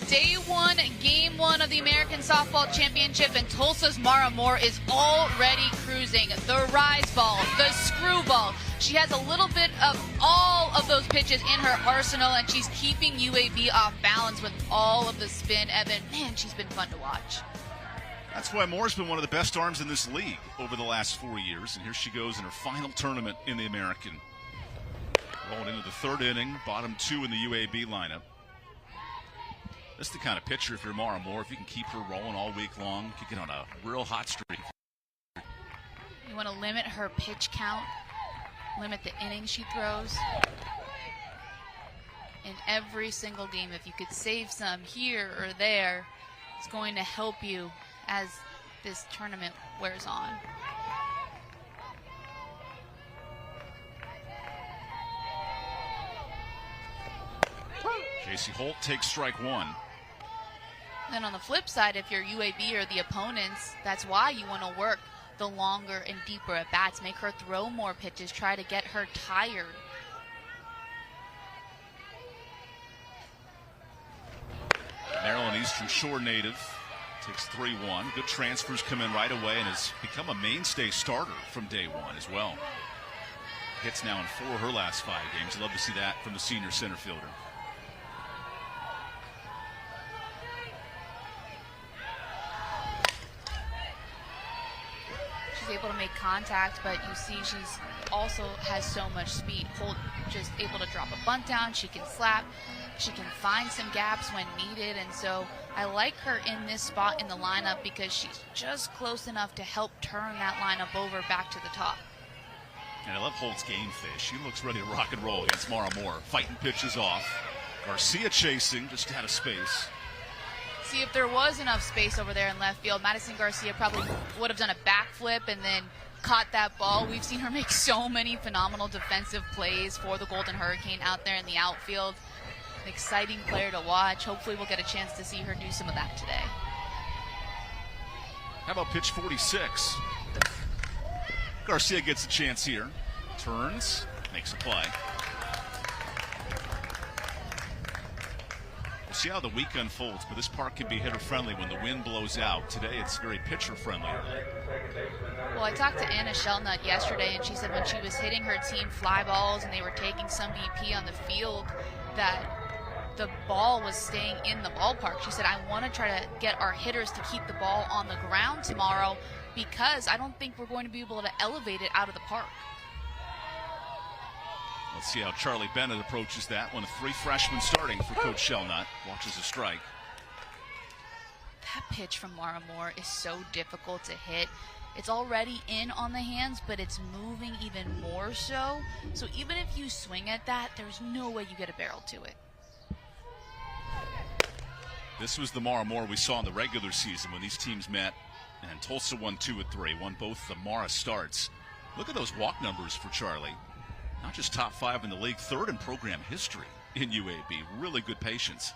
S2: Day one, game one of the American Softball Championship, and Tulsa's Mara Moore is already cruising. The rise ball, the screwball. She has a little bit of all of those pitches in her arsenal, and she's keeping UAB off balance with all of the spin. Evan, man, she's been fun to watch.
S1: That's why Moore's been one of the best arms in this league over the last 4 years, and here she goes in her final tournament in the American. Rolling into the third inning, bottom two in the UAB lineup. That's the kind of pitcher, if you're Mara Moore, if you can keep her rolling all week long, you can get on a real hot streak.
S2: You want to limit her pitch count, limit the innings she throws. In every single game, if you could save some here or there, it's going to help you as this tournament wears on.
S1: J.C. Holt takes strike one.
S2: Then on the flip side, if you're UAB or the opponents, that's why you want to work the longer and deeper at bats, make her throw more pitches, try to get her tired.
S1: Maryland Eastern Shore native takes 3-1. Good transfers come in right away and has become a mainstay starter from day one as well. Hits now in 4 of her last 5 games. Love to see that from the senior center fielder.
S2: Able to make contact, but you see she's also has so much speed. Holt just able to drop a bunt down, she can slap, she can find some gaps when needed, and so I like her in this spot in the lineup because she's just close enough to help turn that lineup over back to the top.
S1: And I love Holt's game face. She looks ready to rock and roll against Mara Moore. Fighting pitches off. Garcia chasing, just out of space.
S2: See, if there was enough space over there in left field, Madison Garcia probably would have done a backflip and then caught that ball. We've seen her make so many phenomenal defensive plays for the Golden Hurricane out there in the outfield. An exciting player to watch. Hopefully we'll get a chance to see her do some of that today.
S1: How about pitch 46? Garcia gets a chance here. Turns, makes a play. We'll see how the week unfolds, but this park can be hitter-friendly when the wind blows out. Today, it's very pitcher-friendly early.
S2: Well, I talked to Anna Shellnut yesterday, and she said when she was hitting her team fly balls and they were taking some BP on the field, that the ball was staying in the ballpark. She said, I want to try to get our hitters to keep the ball on the ground tomorrow because I don't think we're going to be able to elevate it out of the park.
S1: Let's see how Charlie Bennett approaches that. One of 3 freshmen starting for Coach Shellnut. Watches a strike.
S2: That pitch from Mara Moore is so difficult to hit. It's already in on the hands, but it's moving even more so. So even if you swing at that, there's no way you get a barrel to it.
S1: This was the Mara Moore we saw in the regular season when these teams met. And Tulsa won 2 of 3, won both the Mara starts. Look at those walk numbers for Charlie. Not just top 5 in the league, 3rd in program history in UAB. Really good patience.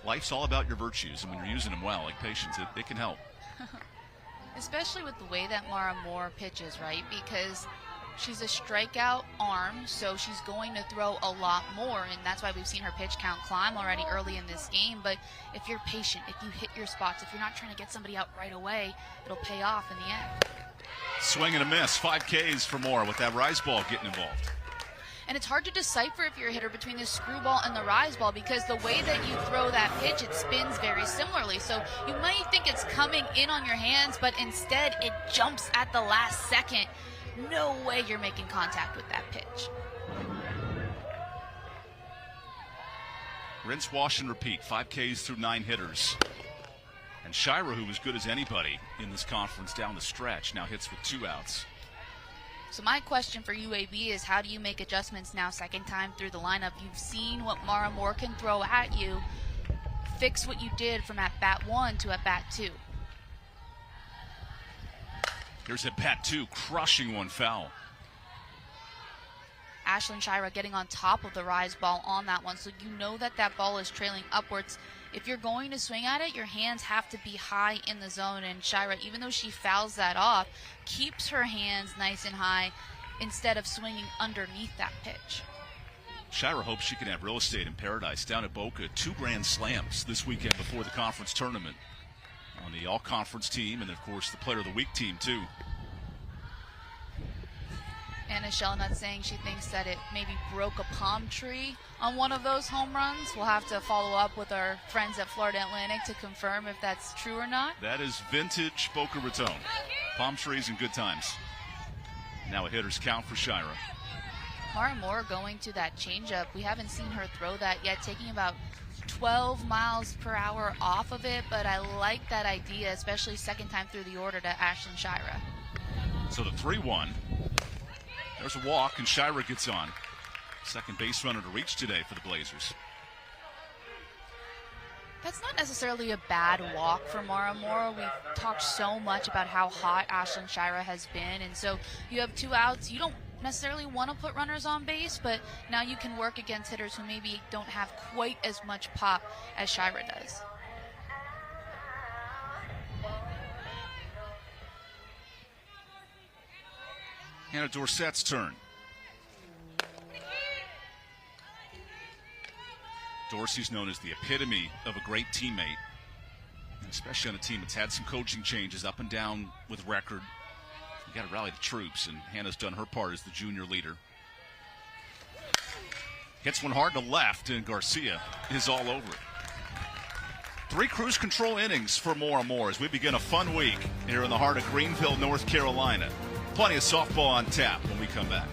S1: Life's all about your virtues, and when you're using them well, like patience, it can help.
S2: Especially with the way that Mara Moore pitches, right? Because she's a strikeout arm, so she's going to throw a lot more, and that's why we've seen her pitch count climb already early in this game. But if you're patient, if you hit your spots, if you're not trying to get somebody out right away, it'll pay off in the end.
S1: Swing and a miss. 5 Ks for Moore with that rise ball getting involved.
S2: And it's hard to decipher if you're a hitter between the screwball and the rise ball because the way that you throw that pitch, it spins very similarly. So you might think it's coming in on your hands, but instead it jumps at the last second. No way you're making contact with that pitch.
S1: Rinse, wash, and repeat. 5 Ks through 9 hitters. And Shira, who was good as anybody in this conference down the stretch, now hits with 2 outs.
S2: So my question for UAB is, how do you make adjustments now, second time through the lineup? You've seen what Mara Moore can throw at you. Fix what you did from at bat 1 to at bat 2.
S1: Here's at bat 2, crushing one foul.
S2: Ashlyn Shira getting on top of the rise ball on that one, so you know that that ball is trailing upwards. If you're going to swing at it, your hands have to be high in the zone, and Shira, even though she fouls that off, keeps her hands nice and high instead of swinging underneath that pitch.
S1: Shira hopes she can have real estate in paradise down at Boca. 2 grand slams this weekend before the conference tournament on the all-conference team, and of course the player of the week team too.
S2: Anna Shellnut saying she thinks that it maybe broke a palm tree on one of those home runs. We'll have to follow up with our friends at Florida Atlantic to confirm if that's true or not.
S1: That is vintage Boca Raton. Palm trees and good times. Now a hitter's count for Shira.
S2: Mara Moore going to that changeup. We haven't seen her throw that yet, taking about 12 miles per hour off of it, but I like that idea, especially second time through the order to Ashlyn Shira.
S1: So the 3-1. There's a walk, and Shira gets on. Second base runner to reach today for the Blazers.
S2: That's not necessarily a bad walk for Mara Moore. We've talked so much about how hot Ashlyn Shira has been, and so you have 2 outs. You don't necessarily want to put runners on base, but now you can work against hitters who maybe don't have quite as much pop as Shira does.
S1: Hannah Dorsett's turn. Dorsey's known as the epitome of a great teammate, especially on a team that's had some coaching changes up and down with record. You got to rally the troops, and Hannah's done her part as the junior leader. Hits one hard to left, and Garcia is all over it. 3 cruise control innings for Mara Moore as we begin a fun week here in the heart of Greenville, North Carolina. Plenty of softball on tap when we come back.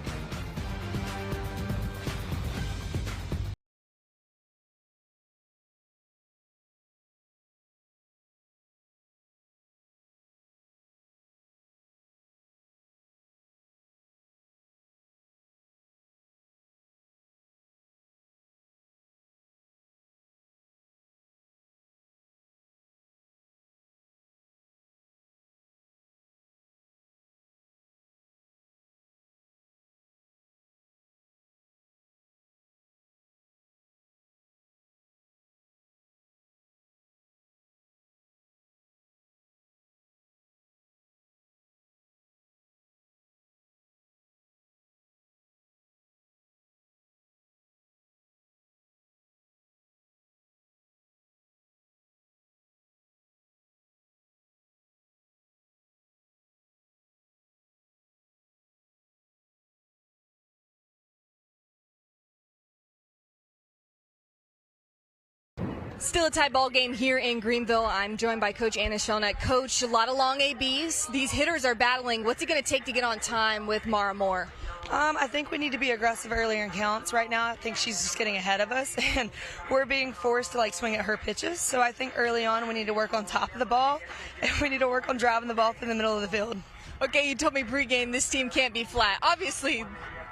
S3: Still a tie ball game here in Greenville. I'm joined by Coach Anna Shellnut. Coach, a lot of long ABs. These hitters are battling. What's it going to take to get on time with Mara Moore?
S6: I think we need to be aggressive earlier in counts. Right now, I think she's just getting ahead of us, and we're being forced to swing at her pitches. So I think early on we need to work on top of the ball, and we need to work on driving the ball through the middle of the field.
S3: Okay, you told me pregame this team can't be flat. Obviously,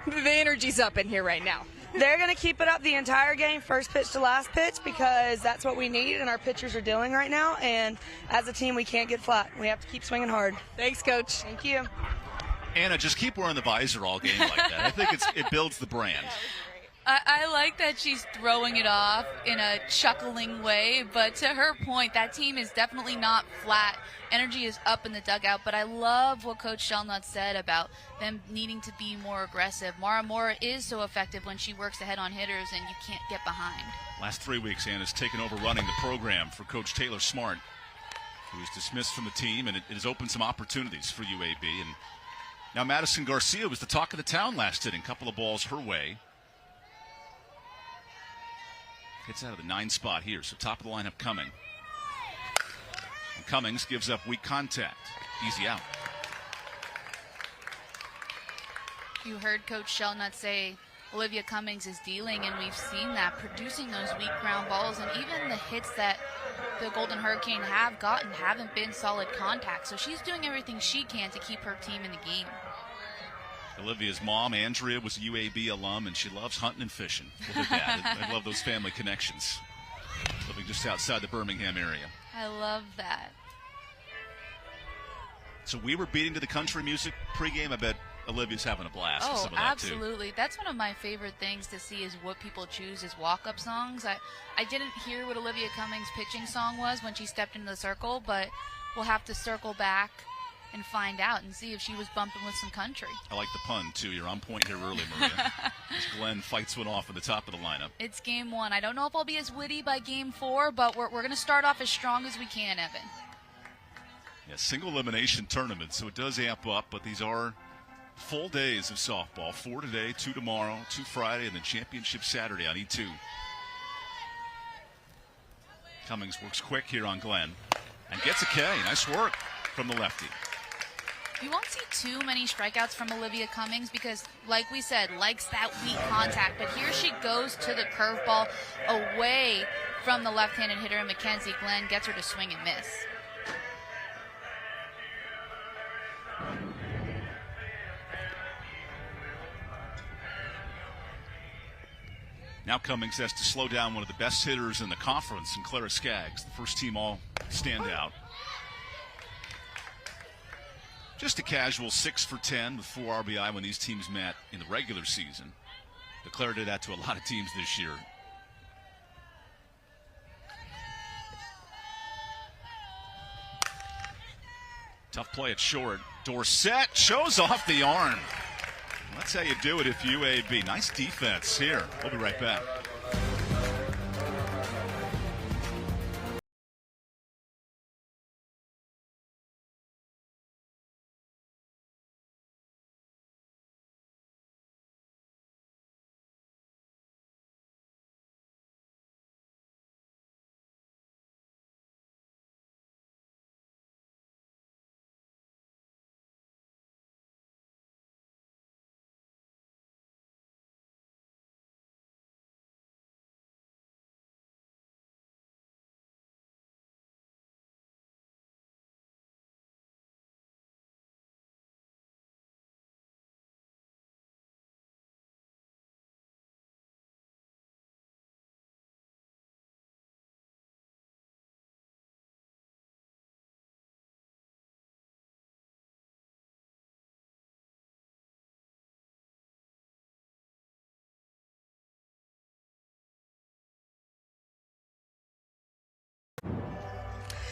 S3: the energy's up in here right now.
S6: They're going to keep it up the entire game, first pitch to last pitch, because that's what we need and our pitchers are doing right now. And as a team, we can't get flat. We have to keep swinging hard.
S3: Thanks, Coach.
S6: Thank you.
S1: Anna, just keep wearing the visor all game like that. I think it builds the brand.
S2: I like that she's throwing it off in a chuckling way, but to her point, that team is definitely not flat. Energy is up in the dugout, but I love what Coach Shellnut said about them needing to be more aggressive. Mara Moore is so effective when she works ahead on hitters, and you can't get behind.
S1: Last 3 weeks, Anna's taken over running the program for Coach Taylor Smart, who was dismissed from the team, and it has opened some opportunities for UAB. And now Madison Garcia was the talk of the town last inning. Couple of balls her way. Hits out of the 9 spot here, so top of the lineup coming. And Cummings gives up weak contact. Easy out.
S2: You heard Coach Shellnut say Olivia Cummings is dealing, and we've seen that, producing those weak ground balls, and even the hits that the Golden Hurricane have gotten haven't been solid contact. So she's doing everything she can to keep her team in the game.
S1: Olivia's mom, Andrea, was a UAB alum, and she loves hunting and fishing with her dad. I love those family connections. Living just outside the Birmingham area.
S2: I love that.
S1: So we were beating to the country music pregame. I bet Olivia's having a blast with some of that,
S2: absolutely.
S1: Too.
S2: That's one of my favorite things to see is what people choose as walk-up songs. I didn't hear what Olivia Cummings' pitching song was when she stepped into the circle, but we'll have to circle back and find out and see if she was bumping with some country.
S1: I like the pun, too. You're on point here early, Maria. As Glenn fights one off at the top of the lineup.
S2: It's game 1. I don't know if I'll be as witty by game 4, but we're going to start off as strong as we can, Evan.
S1: Yeah, single elimination tournament, so it does amp up, but these are full days of softball. 4 today, 2 tomorrow, 2 Friday, and then championship Saturday on E2. Cummings works quick here on Glenn and gets a K. Nice work from the lefty.
S2: You won't see too many strikeouts from Olivia Cummings because, like we said, likes that weak contact. But here she goes to the curveball away from the left-handed hitter, Mackenzie Glenn gets her to swing and miss.
S1: Now Cummings has to slow down one of the best hitters in the conference, and Clara Skaggs, the first team all stand out. Just a casual 6 for 10 with 4 RBI when these teams met in the regular season. But Clara did that to a lot of teams this year. Tough play at short. Dorsett shows off the arm. That's how you do it if UAB. Nice defense here. We'll be right back.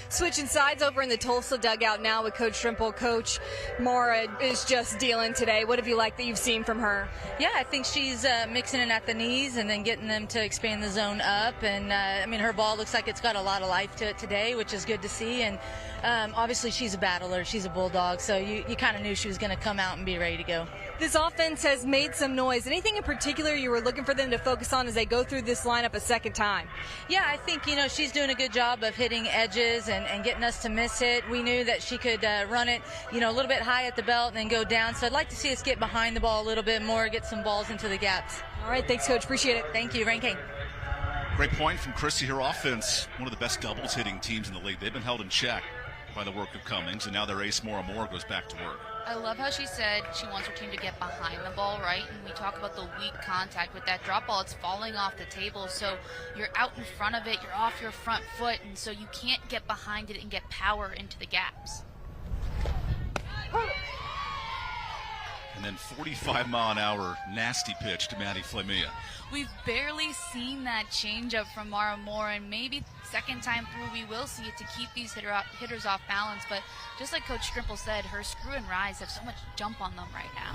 S3: Switching sides over in the Tulsa dugout now with Coach Trimple. Coach Mara is just dealing today. What have you liked that you've seen from her?
S7: Yeah, I think she's mixing it at the knees and then getting them to expand the zone up. And, her ball looks like it's got a lot of life to it today, which is good to see. And obviously she's a battler. She's a bulldog. So you kind of knew she was going to come out and be ready to go.
S3: This offense has made some noise. Anything in particular you were looking for them to focus on as they go through this lineup a second time?
S7: Yeah, I think, she's doing a good job of hitting edges and getting us to miss hit. We knew that she could run it, a little bit high at the belt and then go down. So I'd like to see us get behind the ball a little bit more, get some balls into the gaps.
S3: All right, thanks, Coach. Appreciate it.
S7: Thank you, Ranking.
S1: Great point from Chrissy. Her offense, one of the best doubles hitting teams in the league. They've been held in check by the work of Cummings, and now their ace, Maura Moore, goes back to work.
S2: I love how she said she wants her team to get behind the ball, right? And we talk about the weak contact with that drop ball. It's falling off the table, so you're out in front of it, you're off your front foot, and so you can't get behind it and get power into the gaps.
S1: And then 45-mile-an-hour nasty pitch to Maddie Flamia.
S2: We've barely seen that changeup from Maura Moore, and maybe second time through we will see it to keep these hitters off balance. But just like Coach Strimple said, her screw and rise have so much jump on them right now.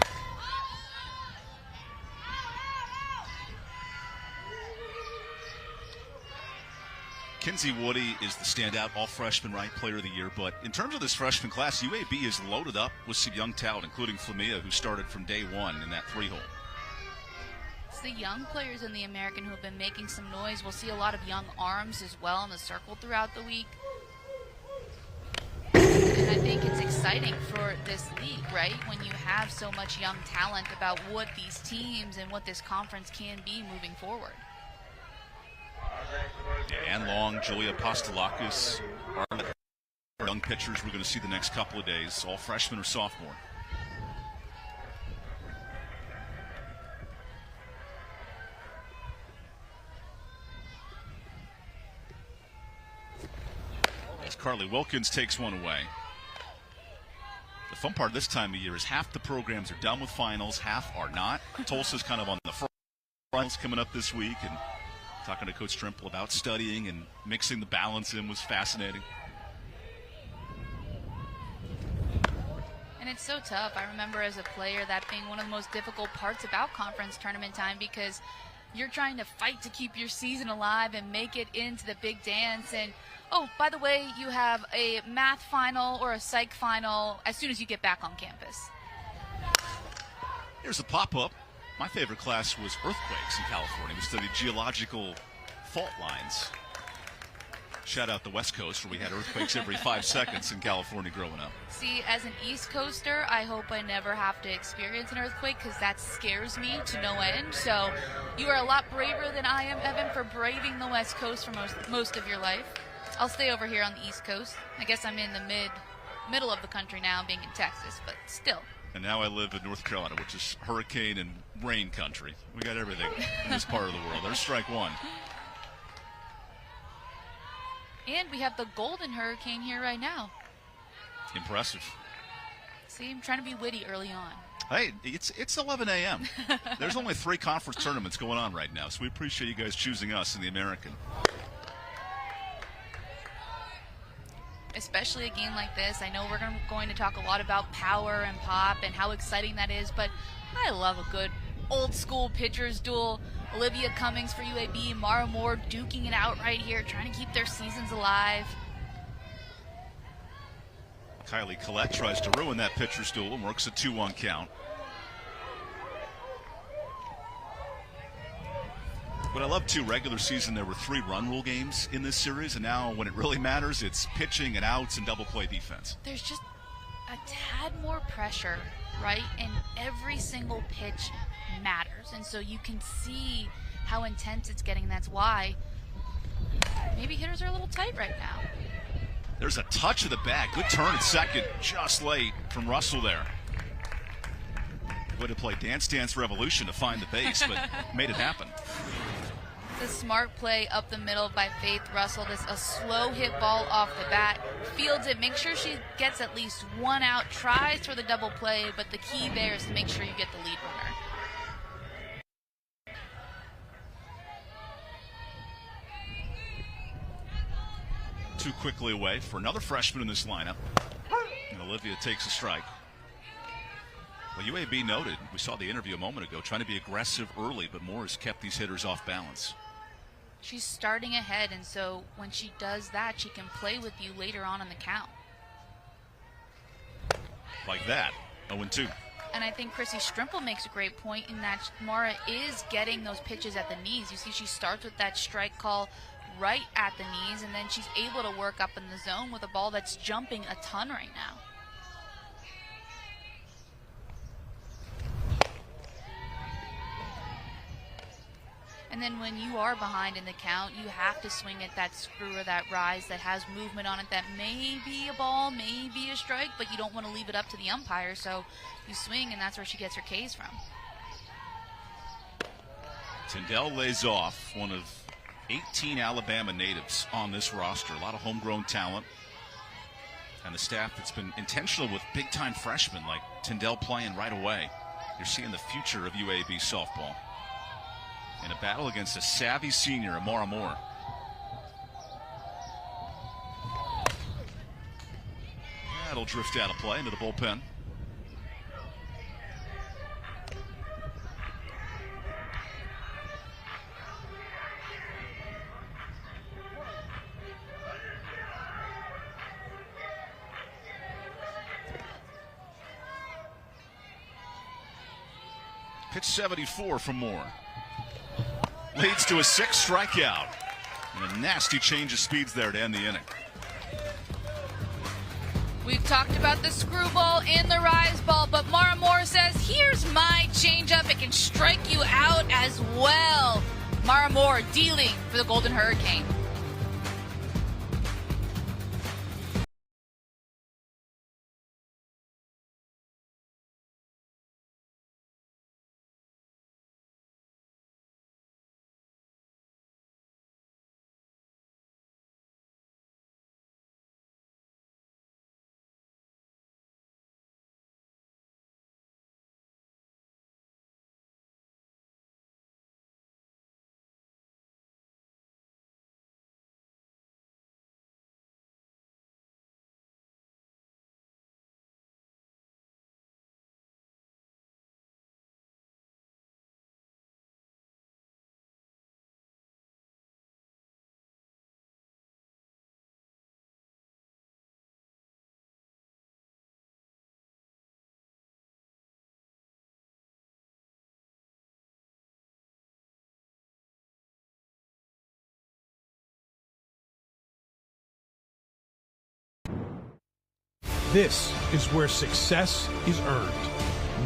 S1: Kinsey Woody is the standout all-freshman right player of the year, but in terms of this freshman class, UAB is loaded up with some young talent, including Flamia, who started from day one in that 3-hole.
S2: It's the young players in the American who have been making some noise. We'll see a lot of young arms as well in the circle throughout the week. And I think it's exciting for this league, right? When you have so much young talent about what these teams and what this conference can be moving forward.
S1: Yeah, Ann Long, Julia Apostolakis are the young pitchers we're going to see the next couple of days, all freshmen or sophomore. As Carly Wilkins takes one away. The fun part this time of year is half the programs are done with finals, half are not. Tulsa's kind of on the front. Finals coming up this week, and talking to Coach Trimple about studying and mixing the balance in was fascinating.
S2: And it's so tough. I remember as a player that being one of the most difficult parts about conference tournament time, because you're trying to fight to keep your season alive and make it into the big dance. And, oh, by the way, you have a math final or a psych final as soon as you get back on campus.
S1: Here's a pop-up. My favorite class was earthquakes in California. We studied geological fault lines. Shout out the West Coast, where we had earthquakes every 5 seconds in California growing up.
S2: See, as an East Coaster, I hope I never have to experience an earthquake, because that scares me to no end. So you are a lot braver than I am, Evan, for braving the West Coast for most of your life. I'll stay over here on the East Coast. I guess I'm in the middle of the country now, being in Texas, but still.
S1: And now I live in North Carolina, which is hurricane and rain country. We got everything in this part of the world. There's strike one.
S2: And we have the golden hurricane here right now.
S1: Impressive.
S2: See, I'm trying to be witty early on.
S1: Hey, it's 11 a.m. There's only 3 conference tournaments going on right now, so we appreciate you guys choosing us in the American.
S2: Especially a game like this. I know we're going to talk a lot about power and pop and how exciting that is, but I love a good old school pitchers duel. Olivia Cummings for UAB, Mara Moore duking it out right here, trying to keep their seasons alive.
S1: Kylie Collette tries to ruin that pitcher's duel and works a 2-1 count. But I love, too, regular season, there were 3 run rule games in this series, and now when it really matters, it's pitching and outs and double play defense.
S2: There's just a tad more pressure, right? And every single pitch matters. And so you can see how intense it's getting. That's why maybe hitters are a little tight right now.
S1: There's a touch of the bat. Good turn at second, just late from Russell there. Way to play Dance Dance Revolution to find the base, but made it happen.
S2: The smart play up the middle by Faith Russell. This a slow hit ball off the bat. Fields it, make sure she gets at least 1 out, tries for the double play, but the key there is to make sure you get the lead runner.
S1: Too quickly away for another freshman in this lineup. And Olivia takes a strike. Well, UAB noted, we saw the interview a moment ago, trying to be aggressive early, but Moore has kept these hitters off balance.
S2: She's starting ahead, and so when she does that, she can play with you later on in the count.
S1: Like that, 0-2.
S2: And I think Chrissy Strimple makes a great point in that Mara is getting those pitches at the knees. You see she starts with that strike call right at the knees, and then she's able to work up in the zone with a ball that's jumping a ton right now. And then when you are behind in the count, you have to swing at that screw or that rise that has movement on it that may be a ball, may be a strike, but you don't want to leave it up to the umpire, so you swing, and that's where she gets her Ks from.
S1: Tyndall lays off one of 18 Alabama natives on this roster. A lot of homegrown talent. And the staff that's been intentional with big-time freshmen like Tyndall playing right away. You're seeing the future of UAB softball. In a battle against a savvy senior, Amara Moore. That'll drift out of play into the bullpen. Pitch 74 from Moore. Leads to a 6th strikeout. And a nasty change of speeds there to end the inning.
S2: We've talked about the screwball and the rise ball, but Mara Moore says, here's my changeup. It can strike you out as well. Mara Moore dealing for the Golden Hurricane.
S4: This is where success is earned,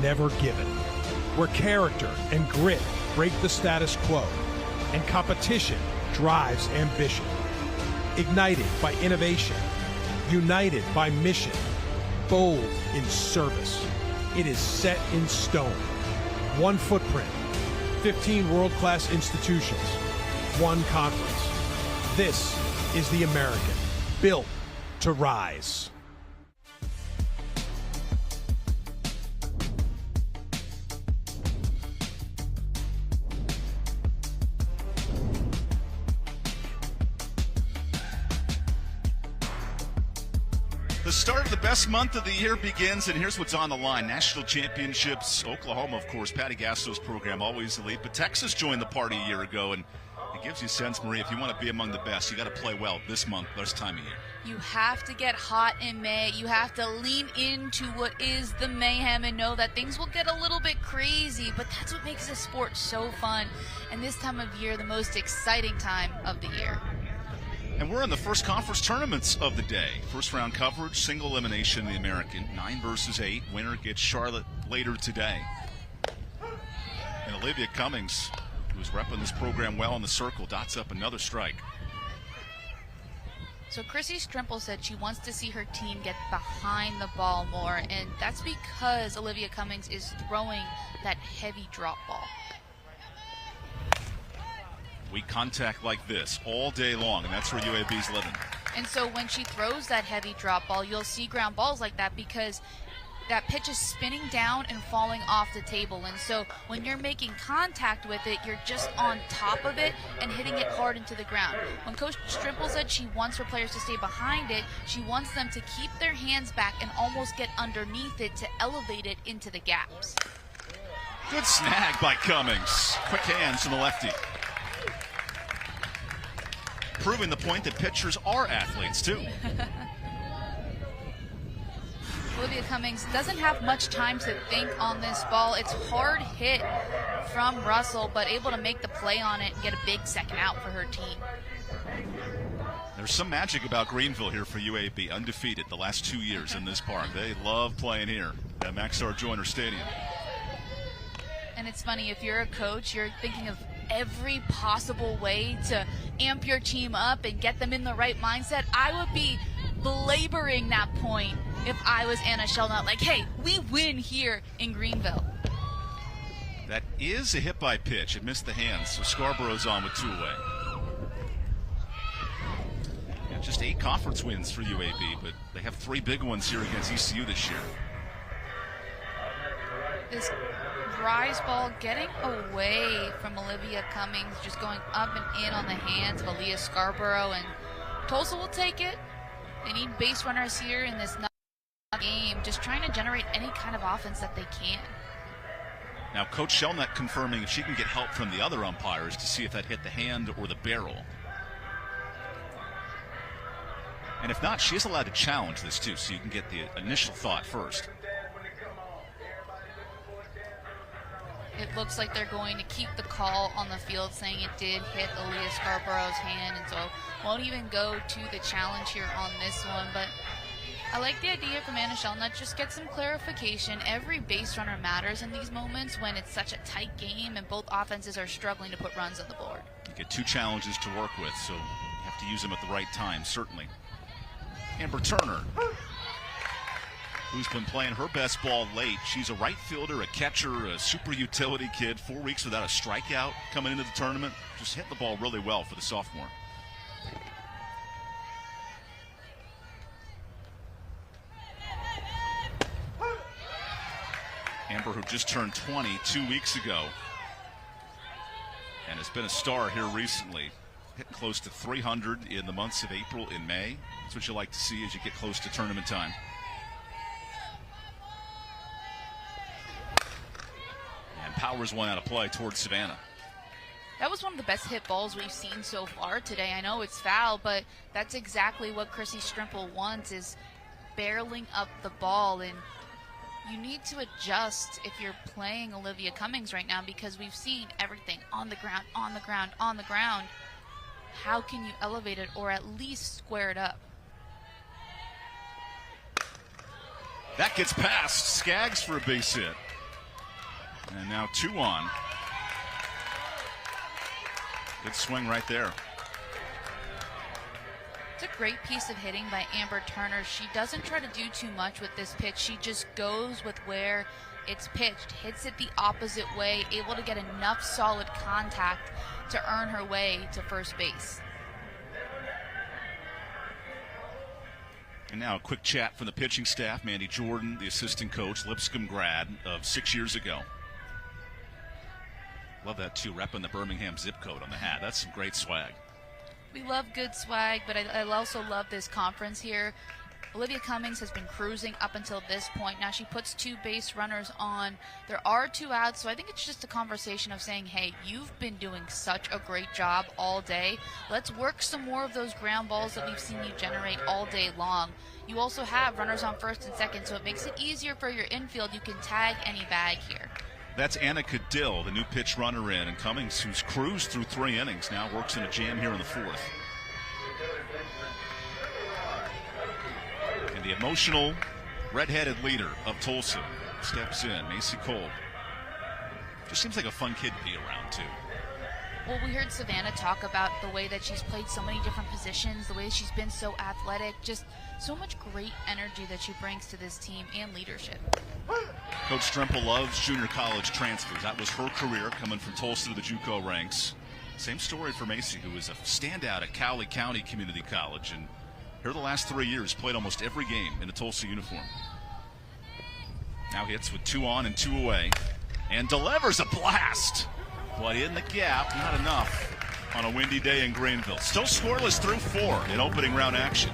S4: never given. Where character and grit break the status quo, and competition drives ambition. Ignited by innovation, united by mission, bold in service. It is set in stone. One footprint, 15 world-class institutions, one conference. This is the American, built to rise.
S1: The start of the best month of the year begins, and here's what's on the line. National championships, Oklahoma, of course, Patty Gasso's program, always elite. But Texas joined the party a year ago, and it gives you a sense, Marie, if you want to be among the best, you got to play well this month, this time of year.
S2: You have to get hot in May. You have to lean into what is the mayhem and know that things will get a little bit crazy, but that's what makes this sport so fun. And this time of year, the most exciting time of the year.
S1: And we're in the first conference tournaments of the day. First round coverage, single elimination in the American. 9 versus 8. Winner gets Charlotte later today. And Olivia Cummings, who's repping this program well in the circle, dots up another strike.
S2: So Chrissy Strimple said she wants to see her team get behind the ball more, and that's because Olivia Cummings is throwing that heavy drop ball.
S1: Weak contact like this all day long, and that's where UAB's living.
S2: And so when she throws that heavy drop ball, you'll see ground balls like that because that pitch is spinning down and falling off the table. And so when you're making contact with it, you're just on top of it and hitting it hard into the ground. When Coach Strimple said she wants her players to stay behind it, she wants them to keep their hands back and almost get underneath it to elevate it into the gaps.
S1: Good snag by Cummings. Quick hands from the lefty. Proving the point that pitchers are athletes, too.
S2: Olivia Cummings doesn't have much time to think on this ball. It's hard hit from Russell, but able to make the play on it and get a big second out for her team.
S1: There's some magic about Greenville here for UAB, undefeated the last 2 years in this park. They love playing here at Maxar Joyner Stadium.
S2: And it's funny, if you're a coach, you're thinking of every possible way to amp your team up and get them in the right mindset. I would be belaboring that point if I was Anna Shelnut, like, hey, we win here in Greenville.
S1: That is a hit by pitch. It missed the hands, so Scarborough's on with 2 away. Yeah, just 8 conference wins for UAB, but they have 3 big ones here against ECU this year.
S2: This rise ball getting away from Olivia Cummings, just going up and in on the hands of Aaliyah Scarborough, and Tulsa will take it. They need base runners here in this game, just trying to generate any kind of offense that they can.
S1: Now Coach Shelnut confirming if she can get help from the other umpires to see if that hit the hand or the barrel. And if not, she is allowed to challenge this too, so you can get the initial thought first.
S2: It looks like they're going to keep the call on the field saying it did hit Aaliyah Scarborough's hand, and so won't even go to the challenge here on this one. But I like the idea from Anna Shelnut, just get some clarification. Every base runner matters in these moments when it's such a tight game and both offenses are struggling to put runs on the board.
S1: You get 2 challenges to work with, so you have to use them at the right time, certainly. Amber Turner, who's been playing her best ball late. She's a right fielder, a catcher, a super utility kid. 4 weeks without a strikeout coming into the tournament. Just hit the ball really well for the sophomore. Amber, who just turned 20 2 weeks ago and has been a star here recently. Hitting close to 300 in the months of April and May. That's what you like to see as you get close to tournament time. And powers one out of play towards Savannah.
S2: That was one of the best hit balls we've seen so far today. I know it's foul, but that's exactly what Chrissy Strimple wants, is barreling up the ball. And you need to adjust if you're playing Olivia Cummings right now, because we've seen everything on the ground, on the ground, on the ground. How can you elevate it or at least square it up?
S1: That gets past Skaggs for a base hit. And now 2 on. Good swing right there.
S2: It's a great piece of hitting by Amber Turner. She doesn't try to do too much with this pitch. She just goes with where it's pitched, hits it the opposite way, able to get enough solid contact to earn her way to first base.
S1: And now a quick chat from the pitching staff. Mandy Jordan, the assistant coach, Lipscomb grad of 6 years ago. Love that too, repping the Birmingham zip code on the hat. That's some great swag.
S2: We love good swag, but I also love this conference here. Olivia Cummings has been cruising up until this point. Now she puts 2 base runners on. There are 2 outs, so I think it's just a conversation of saying, hey, you've been doing such a great job all day. Let's work some more of those ground balls that we've seen you generate all day long. You also have runners on first and second, so it makes it easier for your infield. You can tag any bag here.
S1: That's Annika Dill, the new pitch runner in, and Cummings, who's cruised through 3 innings, now works in a jam here in the 4th. And the emotional red-headed leader of Tulsa steps in, Macy Cole. Just seems like a fun kid to be around, too.
S2: Well, we heard Savannah talk about the way that she's played so many different positions, the way she's been so athletic, just so much great energy that she brings to this team and leadership.
S1: Coach Strempel loves junior college transfers. That was her career, coming from Tulsa to the JUCO ranks. Same story for Macy, who was a standout at Cowley County Community College, and here the last 3 years played almost every game in a Tulsa uniform. Now hits with 2 on and 2 away, and delivers a blast. But in the gap, not enough on a windy day in Greenville. Still scoreless through 4 in opening round action.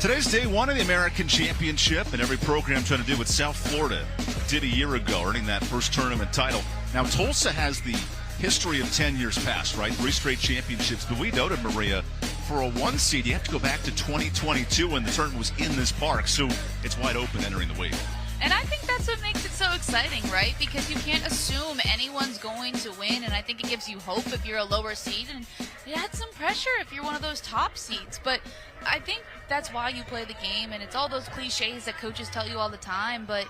S1: Today's day 1 of the American Championship, and every program trying to do what South Florida did a year ago, earning that first tournament title. Now, Tulsa has the history of 10 years past, right? 3 straight championships. But we noted, Maria, for a 1 seed, you have to go back to 2022 when the tournament was in this park. So it's wide open entering the week.
S2: And I think that's what makes it so exciting, right? Because you can't assume anyone's going to win, and I think it gives you hope if you're a lower seed, and it adds some pressure if you're one of those top seeds. But I think that's why you play the game, and it's all those cliches that coaches tell you all the time, but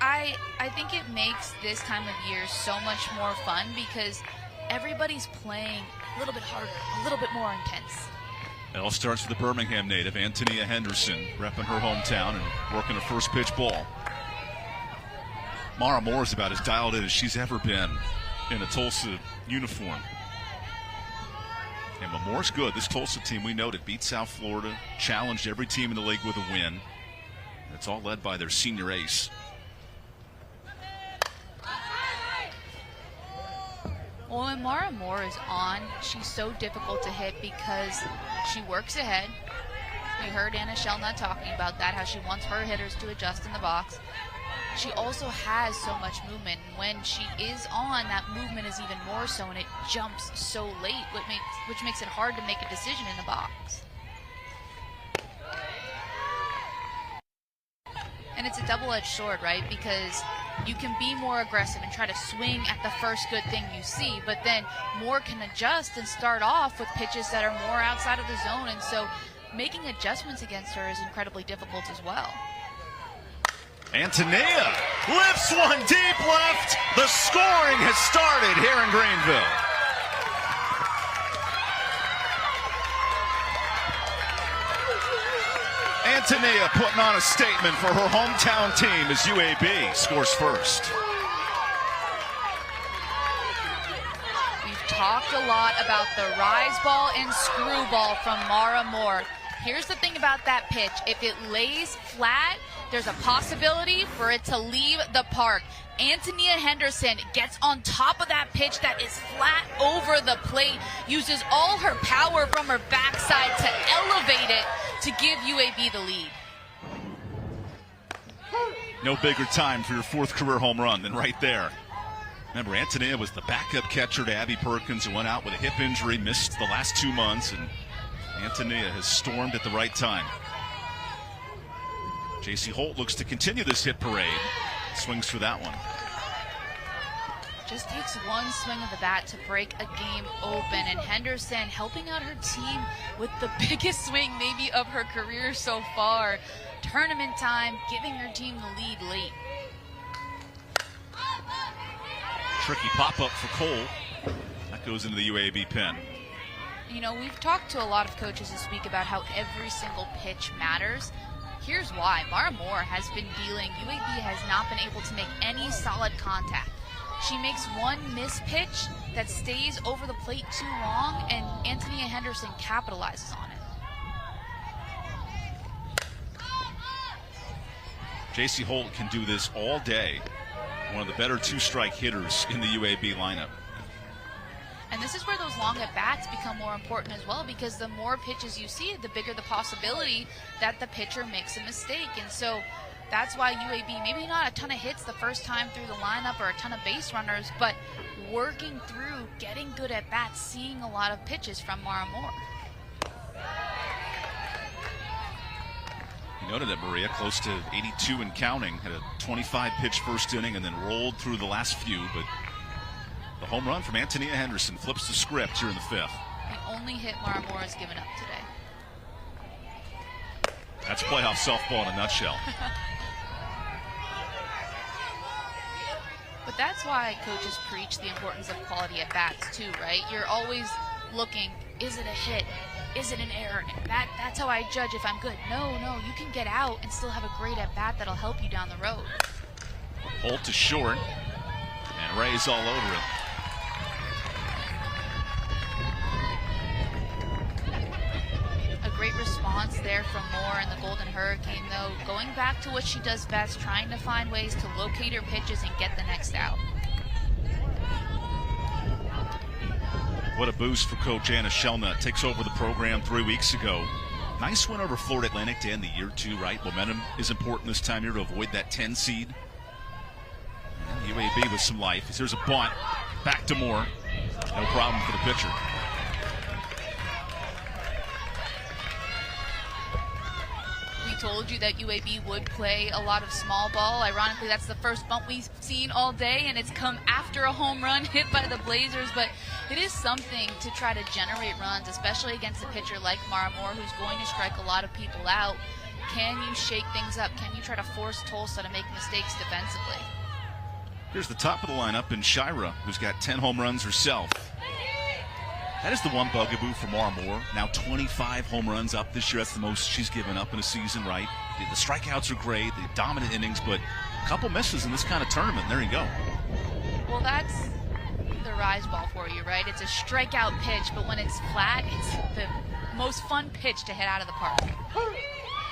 S2: I think it makes this time of year so much more fun because everybody's playing a little bit harder, a little bit more intense.
S1: It all starts with the Birmingham native, Antonia Henderson, repping her hometown and working a first pitch ball. Mara Moore is about as dialed in as she's ever been in a Tulsa uniform. And Moore's good. This Tulsa team, we noted, beat South Florida, challenged every team in the league with a win. It's all led by their senior ace.
S2: Well, when Mara Moore is on, she's so difficult to hit because she works ahead. We heard Anna Shellnut talking about that, how she wants her hitters to adjust in the box. she also has so much movement. And when she is on, that movement is even more so, and it jumps so late, which makes it hard to make a decision in the box. And it's a double-edged sword, right? Because you can be more aggressive and try to swing at the first good thing you see, but then Moore can adjust and start off with pitches that are more outside of the zone, and so making adjustments against her is incredibly difficult as well.
S1: Antonia lifts one deep left. The scoring has started here in Greenville. Antonia putting on a statement for her hometown team as UAB scores first.
S2: We've talked a lot about the rise ball and screwball from Mara Moore. Here's the thing about that pitch. If it lays flat, there's a possibility for it to leave the park. Antonia Henderson gets on top of that pitch that is flat over the plate, uses all her power from her backside to elevate it to give UAB the lead.
S1: No bigger time for your fourth career home run than right there. Remember, Antonia was the backup catcher to Abby Perkins, who went out with a hip injury, missed the last 2 months, and Antonia has stormed at the right time. J.C. Holt looks to continue this hit parade. Swings for that one.
S2: Just takes one swing of the bat to break a game open, and Henderson helping out her team with the biggest swing maybe of her career so far. Tournament time, giving her team the lead late.
S1: Tricky pop-up for Cole. That goes into the UAB pen.
S2: You know, we've talked to a lot of coaches this week about how every single pitch matters. Here's why. Mara Moore has been dealing. UAB has not been able to make any solid contact. She makes one miss pitch that stays over the plate too long, and Antonia Henderson capitalizes on it.
S1: J.C. Holt can do this all day. One of the better two-strike hitters in the UAB lineup.
S2: And this is where those long at-bats become more important as well, because the more pitches you see, the bigger the possibility that the pitcher makes a mistake. And so that's why UAB, maybe not a ton of hits the first time through the lineup or a ton of base runners, but working through, getting good at-bats, seeing a lot of pitches from Mara Moore.
S1: You noted that Maria, close to 82 and counting, had a 25-pitch first inning and then rolled through the last few, but the home run from Antonia Henderson flips the script here in the fifth.
S2: The only hit Mara Moore has given up today.
S1: That's playoff softball in a nutshell.
S2: But that's why coaches preach the importance of quality at bats too, right? You're always looking, is it a hit? Is it an error? That's how I judge if I'm good. No, you can get out and still have a great at bat that'll help you down the road.
S1: Holt to short, and Ray's all over it.
S2: A great response there from Moore and the Golden Hurricane, though, going back to what she does best, trying to find ways to locate her pitches and get the next out.
S1: What a boost for Coach Anna Shelnut. Takes over the program 3 weeks ago. Nice win over Florida Atlantic to end the year, too, right? Momentum is important this time here to avoid that 10 seed. And UAB with some life. Here's a bunt. Back to Moore. No problem for the pitcher.
S2: We told you that UAB would play a lot of small ball. Ironically, that's the first bunt we've seen all day, and it's come after a home run hit by the Blazers. But it is something to try to generate runs, especially against a pitcher like Mara Moore, who's going to strike a lot of people out. Can you shake things up? Can you try to force Tulsa to make mistakes defensively?
S1: Here's the top of the lineup in Shira, who's got 10 home runs herself. That is the one bugaboo for Mara Moore. Now 25 home runs up this year. That's the most she's given up in a season, right? The strikeouts are great, the dominant innings, but a couple misses in this kind of tournament. There you go.
S2: Well, that's the rise ball for you, right? It's a strikeout pitch, but when it's flat, it's the most fun pitch to hit out of the park.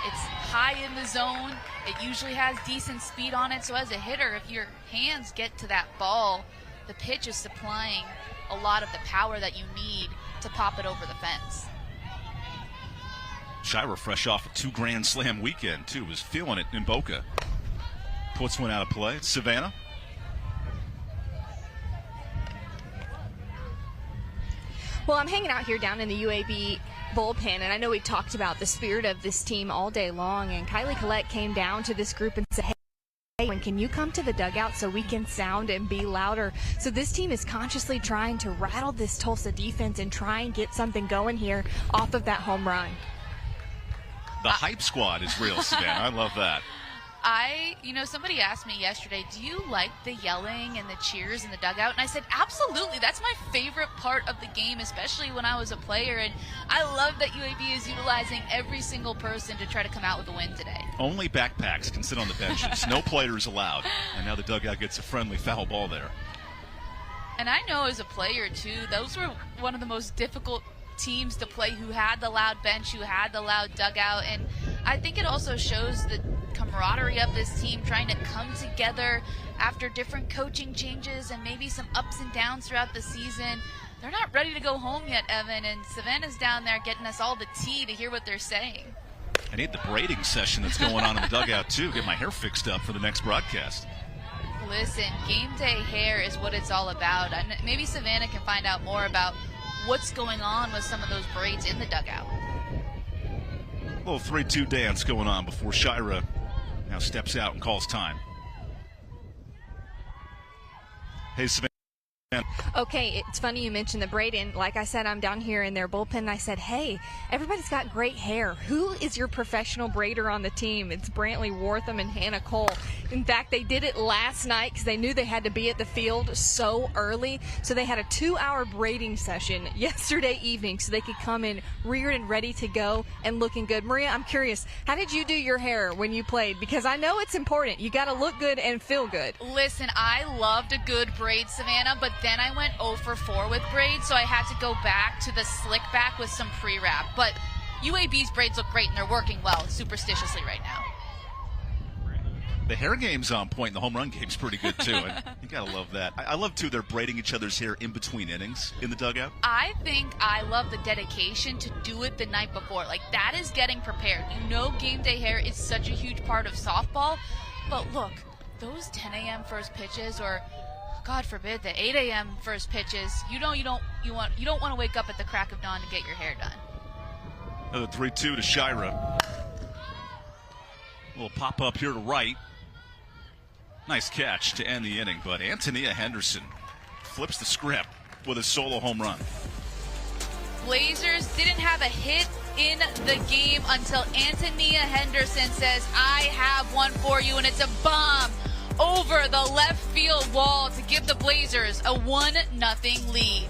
S2: It's high in the zone. It usually has decent speed on it. So as a hitter, if your hands get to that ball, the pitch is supplying a lot of the power that you need to pop it over the fence.
S1: Shira fresh off a 2 Grand Slam weekend, too. Was feeling it in Boca. puts one out of play. Savannah.
S3: Well, I'm hanging out here down in the UAB bullpen, and I know we talked about the spirit of this team all day long, and Kylie Collette came down to this group and said, hey, when can you come to the dugout so we can sound and be louder? So this team is consciously trying to rattle this Tulsa defense and try and get something going here off of that home run.
S1: The hype squad is real, Savannah. I love that.
S2: Somebody asked me yesterday, do you like the yelling and the cheers in the dugout? And I said, absolutely. That's my favorite part of the game, especially when I was a player. And I love that UAB is utilizing every single person to try to come out with a win today.
S1: Only backpacks can sit on the benches. No players allowed. And now the dugout gets a friendly foul ball there.
S2: And I know as a player, too, those were one of the most difficult teams to play, who had the loud bench, who had the loud dugout. And I think it also shows the camaraderie of this team trying to come together after different coaching changes and maybe some ups and downs throughout the season. They're not ready to go home yet, Evan, and Savannah's down there getting us all the tea to hear what they're saying.
S1: I need the braiding session that's going on in the dugout, too. Get my hair fixed up for the next broadcast.
S2: Listen, game day hair is what it's all about. And maybe Savannah can find out more about what's going on with some of those braids in the dugout.
S1: A little 3-2 dance going on before Shira now steps out and calls time. Hey, Savannah.
S3: Okay, it's funny you mentioned the braiding. Like I said, I'm down here in their bullpen, and I said, hey, everybody's got great hair. Who is your professional braider on the team? It's Brantley Wortham and Hannah Cole. In fact, they did it last night because they knew they had to be at the field so early. So they had a 2-hour braiding session yesterday evening so they could come in reared and ready to go and looking good. Maria, I'm curious, how did you do your hair when you played? Because I know it's important. You got to look good and feel good.
S2: Listen, I loved a good braid, Savannah, but then I went 0 for 4 with braids, so I had to go back to the slick back with some pre-wrap. But UAB's braids look great, and they're working well superstitiously right now.
S1: The hair game's on point, and the home run game's pretty good, too. And you got to love that. I love, too, they're braiding each other's hair in between innings in the dugout.
S2: I think I love the dedication to do it the night before. Like, that is getting prepared. You know game day hair is such a huge part of softball. But look, those 10 a.m. first pitches, or God forbid, the 8 a.m. first pitches, you don't want to wake up at the crack of dawn to get your hair done.
S1: Another 3-2 to Shira. A little pop-up here to right. Nice catch to end the inning, but Antonia Henderson flips the script with a solo home run.
S2: Blazers didn't have a hit in the game until Antonia Henderson says, I have one for you, and it's a bomb over the left field wall to give the Blazers a 1-0 lead.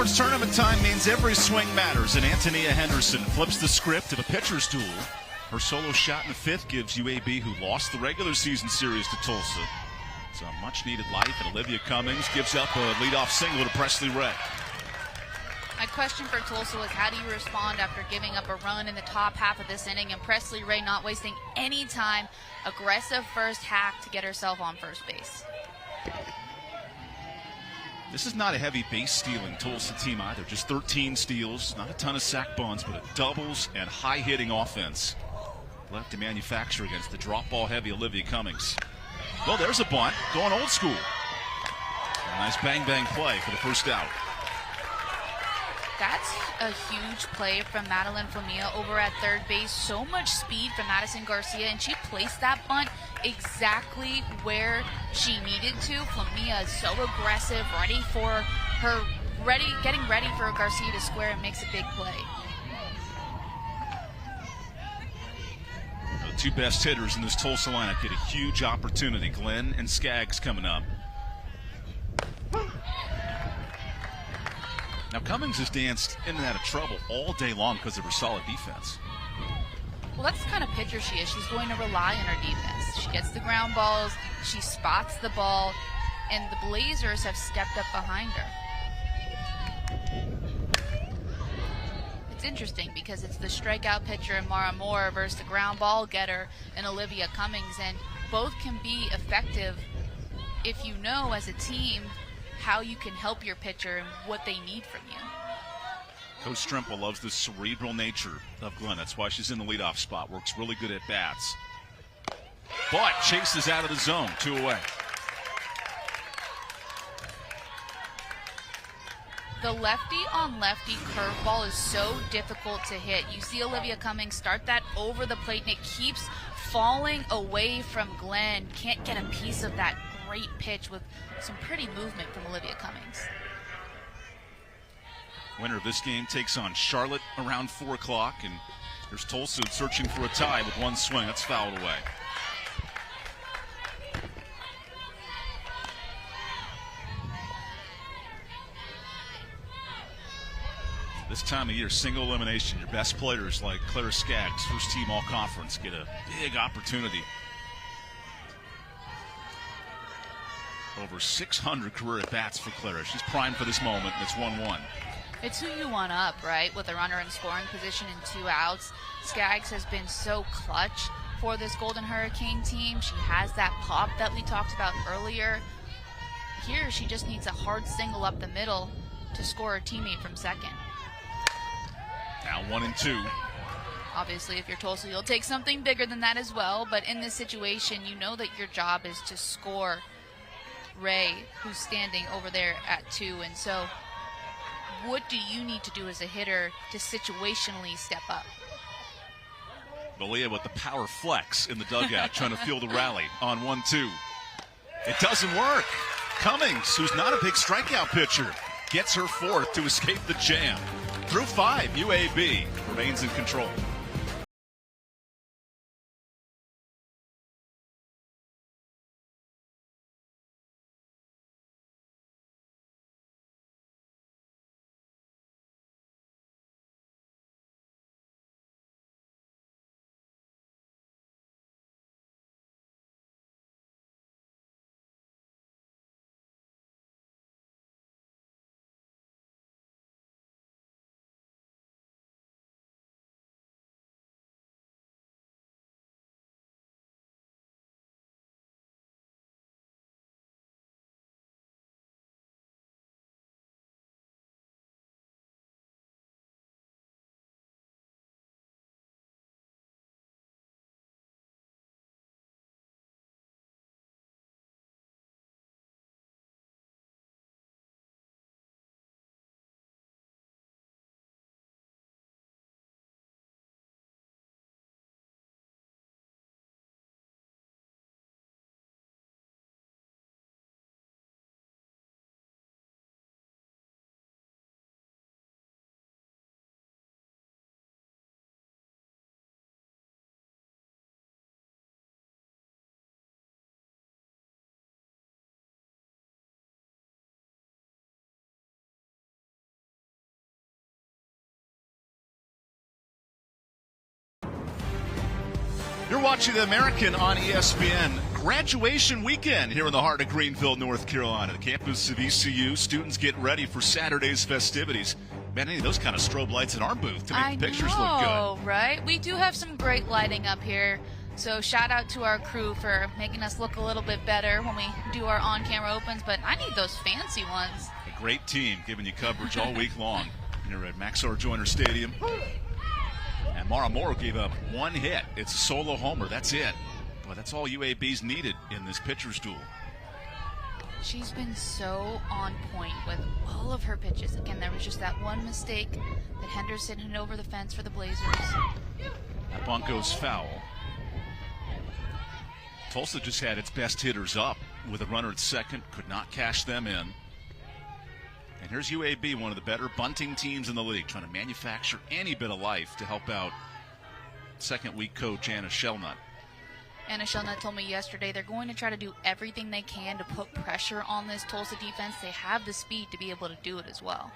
S1: Conference tournament time means every swing matters, and Antonia Henderson flips the script of a pitcher's duel. Her solo shot in the fifth gives UAB, who lost the regular season series to Tulsa, it's a much-needed life, and Olivia Cummings gives up a leadoff single to Presley Ray.
S2: My question for Tulsa was, how do you respond after giving up a run in the top half of this inning, and Presley Ray not wasting any time, aggressive first hack to get herself on first base?
S1: This is not a heavy base stealing Tulsa team either. Just 13 steals, not a ton of sack bunts, but a doubles and high-hitting offense left to manufacture against the drop ball heavy Olivia Cummings. Well, there's a bunt, going old school. A nice bang-bang play for the first out.
S2: That's a huge play from Madeline Flamia over at third base. So much speed from Madison Garcia, and she placed that bunt exactly where she needed to. Flamia is so aggressive, getting ready for Garcia to square, and makes a big play.
S1: The two best hitters in this Tulsa lineup get a huge opportunity. Glenn and Skaggs coming up. Now, Cummings has danced in and out of trouble all day long because of her solid defense.
S2: Well, that's the kind of pitcher she is. She's going to rely on her defense. She gets the ground balls, she spots the ball, and the Blazers have stepped up behind her. It's interesting because it's the strikeout pitcher in Mara Moore versus the ground ball getter in Olivia Cummings, and both can be effective if you know as a team how you can help your pitcher and what they need from you.
S1: Coach Strempel loves the cerebral nature of Glenn. That's why she's in the leadoff spot. Works really good at bats. But chases out of the zone. 2 away.
S2: The lefty-on-lefty curveball is so difficult to hit. You see Olivia Cummings start that over the plate, and it keeps falling away from Glenn. Can't get a piece of that great pitch with some pretty movement from Olivia Cummings.
S1: Winner of this game takes on Charlotte around 4 o'clock, and there's Tulsa searching for a tie with one swing. That's fouled away. This time of year, single elimination, your best players like Clara Skaggs, first team all-conference, get a big opportunity. Over 600 career at-bats for Clara. She's primed for this moment, and it's 1-1.
S2: It's who you want up, right? With a runner in scoring position and 2 outs. Skaggs has been so clutch for this Golden Hurricane team. She has that pop that we talked about earlier. Here, she just needs a hard single up the middle to score her teammate from second.
S1: Now 1-2.
S2: Obviously, if you're Tulsa, you'll take something bigger than that as well. But in this situation, you know that your job is to score Ray, who's standing over there at 2. And so what do you need to do as a hitter to situationally step up?
S1: Malia with the power flex in the dugout, trying to field a rally on 1-2. It doesn't work. Cummings, who's not a big strikeout pitcher, gets her 4th to escape the jam. Through 5, UAB remains in control. You're watching the American on ESPN. Graduation weekend here in the heart of Greenville, North Carolina. The campus of ECU. Students get ready for Saturday's festivities. Man, any of those kind of strobe lights in our booth to make the pictures look good.
S2: Oh, right? We do have some great lighting up here. So shout out to our crew for making us look a little bit better when we do our on-camera opens. But I need those fancy ones.
S1: A great team giving you coverage all week long here at Maxar Joyner Stadium. And Mara Moore gave up one hit. It's a solo homer. That's it. Boy, that's all UAB's needed in this pitcher's duel.
S2: She's been so on point with all of her pitches. Again, there was just that one mistake that Henderson hit over the fence for the Blazers.
S1: That bunt goes foul. Tulsa just had its best hitters up with a runner at second. Could not cash them in. And here's UAB, one of the better bunting teams in the league, trying to manufacture any bit of life to help out second-week coach Anna Shellnut.
S2: Anna Shellnut told me yesterday they're going to try to do everything they can to put pressure on this Tulsa defense. They have the speed to be able to do it as well.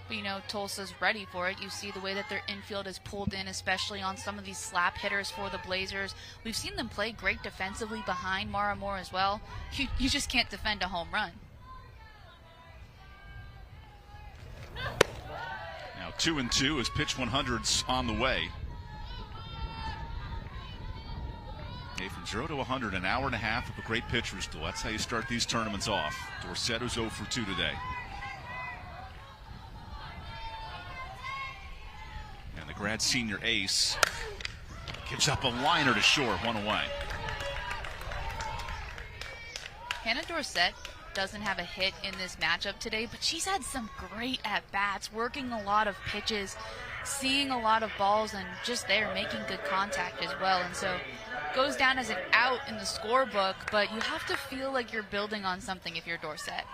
S2: But, you know, Tulsa's ready for it. You see the way that their infield is pulled in, especially on some of these slap hitters for the Blazers. We've seen them play great defensively behind Mara Moore as well. You just can't defend a home run.
S1: Now 2-2 as pitch 100's on the way. Okay, from 0 to 100, an hour and a half of a great pitcher's duel. That's how you start these tournaments off. Dorsett is 0 for 2 today. And the grad senior ace gives up a liner to short, one away.
S2: Hannah Dorsett doesn't have a hit in this matchup today, but she's had some great at-bats, working a lot of pitches, seeing a lot of balls, and just there making good contact as well. And so goes down as an out in the scorebook, but you have to feel like you're building on something if you're Dorsett.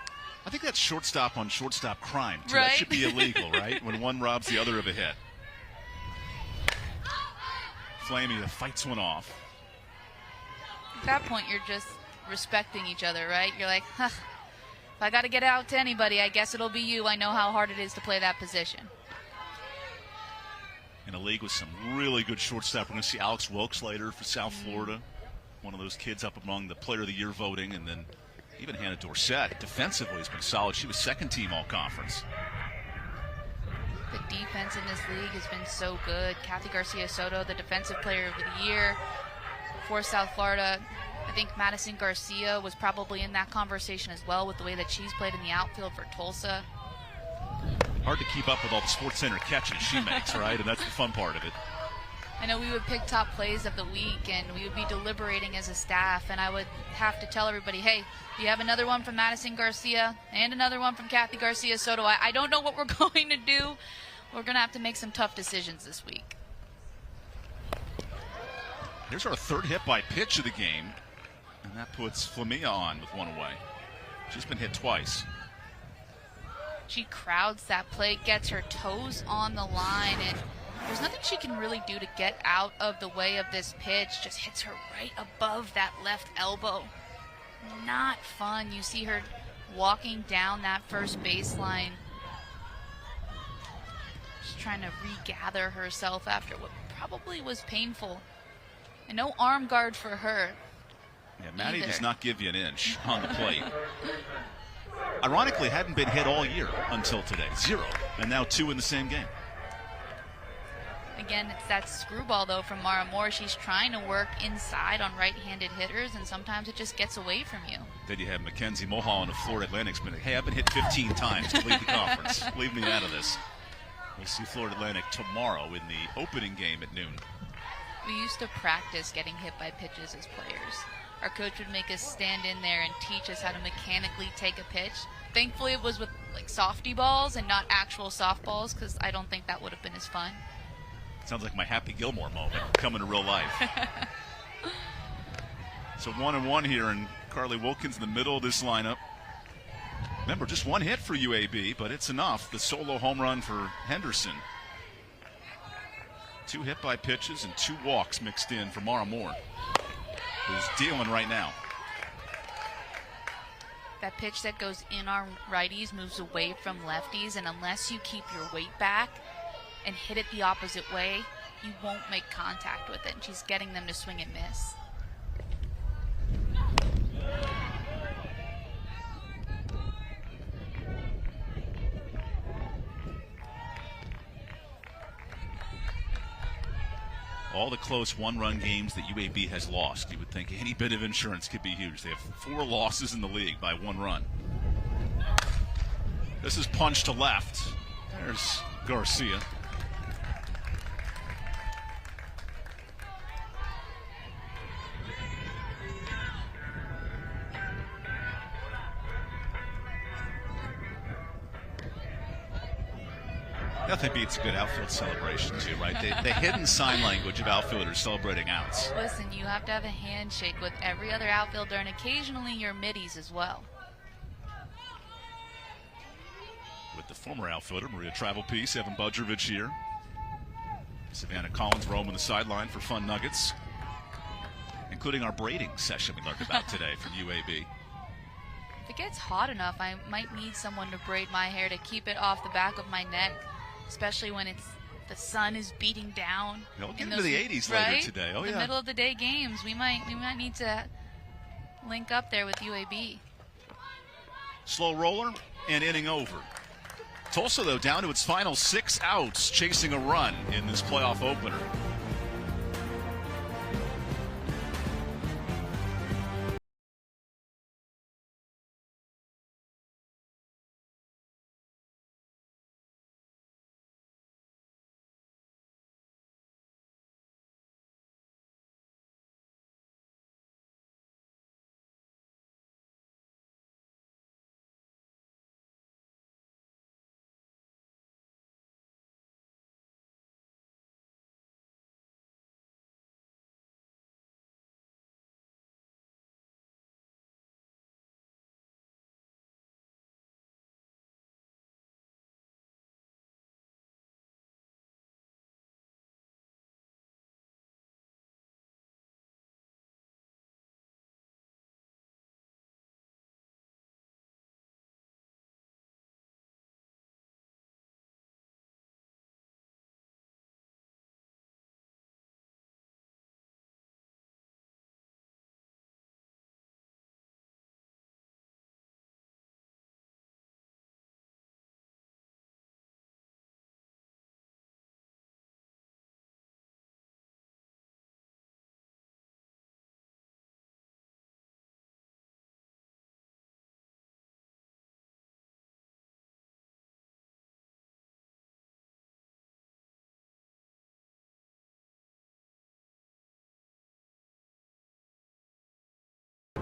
S1: I think that's shortstop on shortstop crime, too.
S2: Right?
S1: That should be illegal, right? When one robs the other of a hit. Flamey fights one off.
S2: At that point, you're just respecting each other, right? You're like, huh, if I got to get out to anybody, I guess it'll be you. I know how hard it is to play that position.
S1: In a league with some really good shortstop, we're going to see Alex Wilkes later for South Florida. One of those kids up among the Player of the Year voting. And then even Hannah Dorsett, defensively, has been solid. She was second team all-conference.
S2: The defense in this league has been so good. Kathy Garcia-Soto, the Defensive Player of the Year for South Florida. I think Madison Garcia was probably in that conversation as well with the way that she's played in the outfield for Tulsa.
S1: Hard to keep up with all the Sports Center catches she makes, right? And that's the fun part of it.
S2: I know we would pick top plays of the week, and we would be deliberating as a staff, and I would have to tell everybody, hey, you have another one from Madison Garcia and another one from Kathy Garcia-Soto. I don't know what we're going to do. We're going to have to make some tough decisions this week.
S1: Here's our third hit by pitch of the game, and that puts Flamia on with one away. She's been hit twice.
S2: She crowds that plate, gets her toes on the line, and there's nothing she can really do to get out of the way of this pitch. Just hits her right above that left elbow. Not fun. You see her walking down that first baseline. Just trying to regather herself after what probably was painful. And no arm guard for her.
S1: Yeah, Maddie does not give you an inch on the plate. Ironically, hadn't been hit all year until today. 0. And now 2 in the same game.
S2: Again, it's that screwball, though, from Mara Moore. She's trying to work inside on right-handed hitters, and sometimes it just gets away from you.
S1: Then you have Mackenzie Mulholland of Florida Atlantic's been, hey, I've been hit 15 times to lead the conference. Leave me out of this. We'll see Florida Atlantic tomorrow in the opening game at noon.
S2: We used to practice getting hit by pitches as players. Our coach would make us stand in there and teach us how to mechanically take a pitch. Thankfully, it was with like softy balls and not actual softballs, because I don't think that would have been as fun.
S1: Sounds like my Happy Gilmore moment coming to real life. So 1-1 here, and Carly Wilkins in the middle of this lineup. Remember, just one hit for UAB, but it's enough. The solo home run for Henderson. 2 hit by pitches and 2 walks mixed in for Mara Moore, who's dealing right now.
S2: That pitch that goes in on righties moves away from lefties, and unless you keep your weight back and hit it the opposite way, you won't make contact with it. And she's getting them to swing and miss.
S1: All the close one-run games that UAB has lost, you would think any bit of insurance could be huge. They have 4 losses in the league by 1 run. This is punched to left. There's Garcia. Nothing beats a good outfield celebration, too, right? The hidden sign language of outfielders celebrating outs.
S2: Listen, you have to have a handshake with every other outfielder and occasionally your middies as well.
S1: With the former outfielder, Maria Travelpiece, Evan Budrovich here. Savannah Collins roaming the sideline for fun nuggets, including our braiding session we learned about today from UAB.
S2: If it gets hot enough, I might need someone to braid my hair to keep it off the back of my neck, especially when the sun is beating down.
S1: We'll get into the 80s later today. Oh,
S2: the middle of the day games. We might need to link up there with UAB.
S1: Slow roller and inning over. Tulsa, though, down to its final 6 outs, chasing a run in this playoff opener.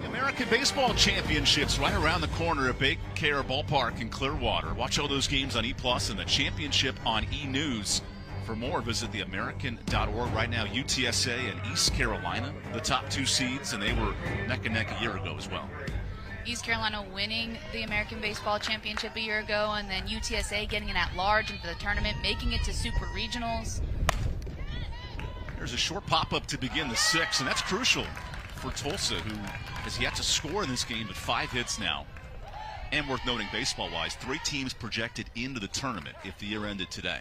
S1: American Baseball Championships right around the corner at Big Care Ballpark in Clearwater. Watch all those games on E+ and the championship on E! News. For more, visit theamerican.org. Right now, UTSA and East Carolina, the top 2 seeds, and they were neck and neck a year ago as well.
S2: East Carolina winning the American Baseball Championship a year ago, and then UTSA getting an at-large into the tournament, making it to Super Regionals.
S1: There's a short pop-up to begin the 6th, and that's crucial for Tulsa, who has yet to score in this game, but 5 hits now. And worth noting baseball-wise, 3 teams projected into the tournament if the year ended today.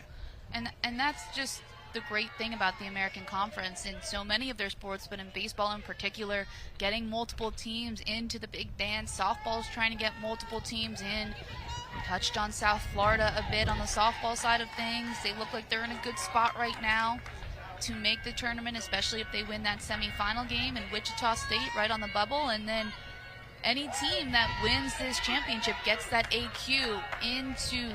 S2: And that's just the great thing about the American Conference in so many of their sports, but in baseball in particular, getting multiple teams into the big dance. Softball's trying to get multiple teams in. We touched on South Florida a bit on the softball side of things. They look like they're in a good spot right now to make the tournament, especially if they win that semifinal game in Wichita State right on the bubble. And then any team that wins this championship gets that AQ into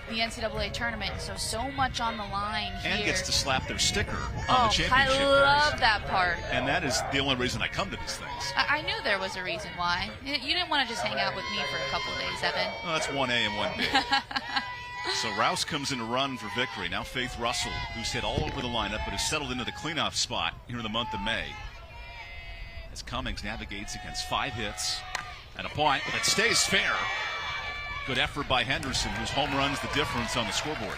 S2: the NCAA tournament. So much on the line here.
S1: And gets to slap their sticker on the championship.
S2: I love that part.
S1: And that is the only reason I come to these things.
S2: I knew there was a reason why. You didn't want to just hang out with me for a couple of days, Evan.
S1: Well, that's 1A and 1B. So Rouse comes in to run for victory. Now Faith Russell, who's hit all over the lineup, but has settled into the cleanup spot here in the month of May. As Cummings navigates against 5 hits and a point that stays fair. Good effort by Henderson, whose home run's the difference on the scoreboard.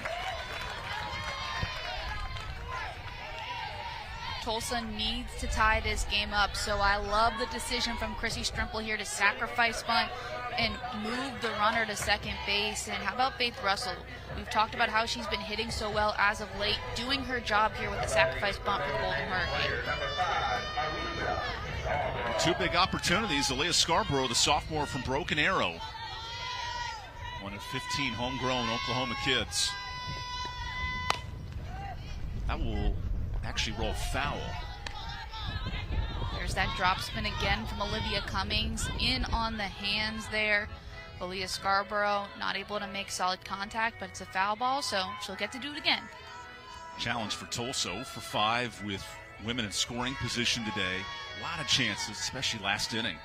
S2: Tulsa needs to tie this game up, so I love the decision from Chrissy Strimple here to sacrifice bunt, and move the runner to second base. And how about Faith Russell? We've talked about how she's been hitting so well as of late, doing her job here with the sacrifice bunt for the Golden Hurricane.
S1: Two big opportunities. Aaliyah Scarborough, the sophomore from Broken Arrow, one of 15 homegrown Oklahoma kids. That will actually roll foul.
S2: There's that drop spin again from Olivia Cummings, in on the hands there. Aaliyah Scarborough not able to make solid contact, but it's a foul ball, so she'll get to do it again.
S1: Challenge for Tulsa, 0 for 5 with women in scoring position today. A lot of chances, especially last inning.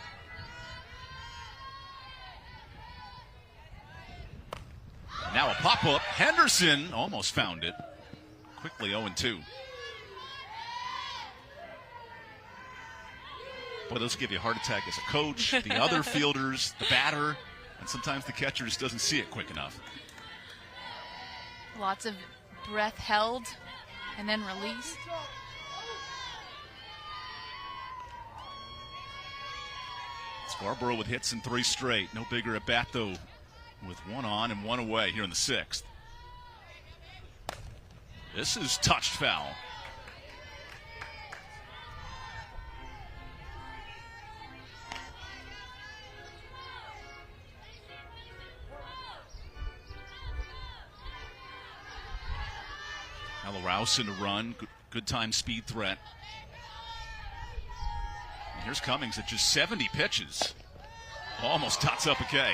S1: Now a pop-up. Henderson almost found it. Quickly 0-2. Boy, those give you a heart attack as a coach, the other fielders, the batter, and sometimes the catcher just doesn't see it quick enough.
S2: Lots of breath held and then released.
S1: Scarborough with hits in 3 straight. No bigger at bat, though, with 1 on and 1 away here in the 6th. This is touched foul. Ella Rouse in a run. Good time speed threat. And here's Cummings at just 70 pitches. Almost tots up a K.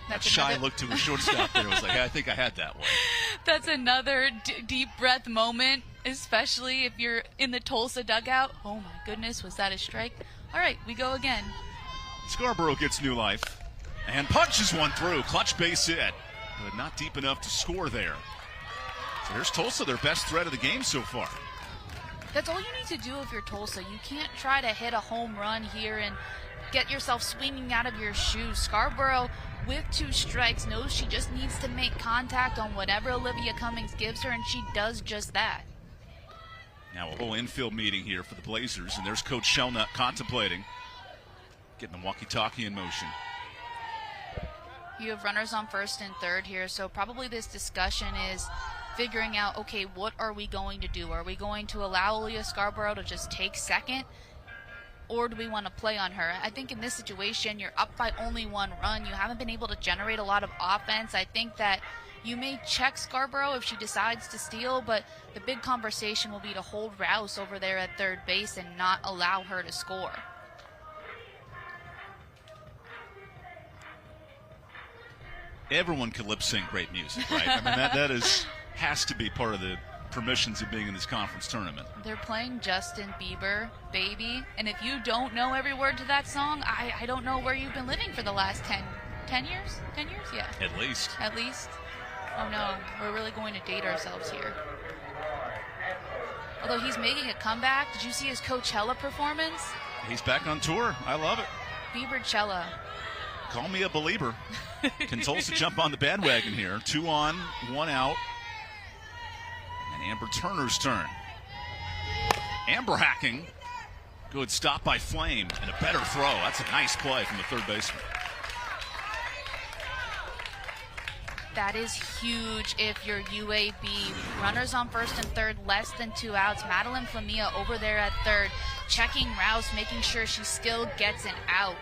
S1: That shy look to her shortstop there was like, hey, I think I had that one.
S2: That's another deep breath moment, especially if you're in the Tulsa dugout. Oh my goodness, was that a strike? All right, we go again.
S1: Scarborough gets new life and punches one through. Clutch base hit, but not deep enough to score there. So here's Tulsa, their best threat of the game so far.
S2: That's all you need to do if you're Tulsa. You can't try to hit a home run here and get yourself swinging out of your shoes. Scarborough, with 2 strikes, knows she just needs to make contact on whatever Olivia Cummings gives her, and she does just that.
S1: Now a little infield meeting here for the Blazers, and there's Coach Shelnut contemplating getting the walkie-talkie in motion.
S2: You have runners on first and third here, so probably this discussion is figuring out, okay, what are we going to do? Are we going to allow Aaliyah Scarborough to just take second, or do we want to play on her? I think in this situation, you're up by only 1 run. You haven't been able to generate a lot of offense. I think that you may check Scarborough if she decides to steal, but the big conversation will be to hold Rouse over there at third base and not allow her to score.
S1: Everyone can lip sync great music, right? I mean, that has to be part of the permissions of being in this conference tournament.
S2: They're playing Justin Bieber, Baby, and if you don't know every word to that song, I don't know where you've been living for the last 10 years? 10 years? Yeah.
S1: At least.
S2: At least. Oh no, we're really going to date ourselves here. Although he's making a comeback. Did you see his Coachella performance?
S1: He's back on tour. I love it.
S2: Bieberchella.
S1: Call me a believer. Can Tulsa jump on the bandwagon here? 2 on, 1 out. And Amber Turner's turn. Amber hacking. Good stop by Flame and a better throw. That's a nice play from the third baseman.
S2: That is huge if you're UAB. Runners on first and third, less than 2 outs. Madeline Flamia over there at third, checking Rouse, making sure she still gets an out.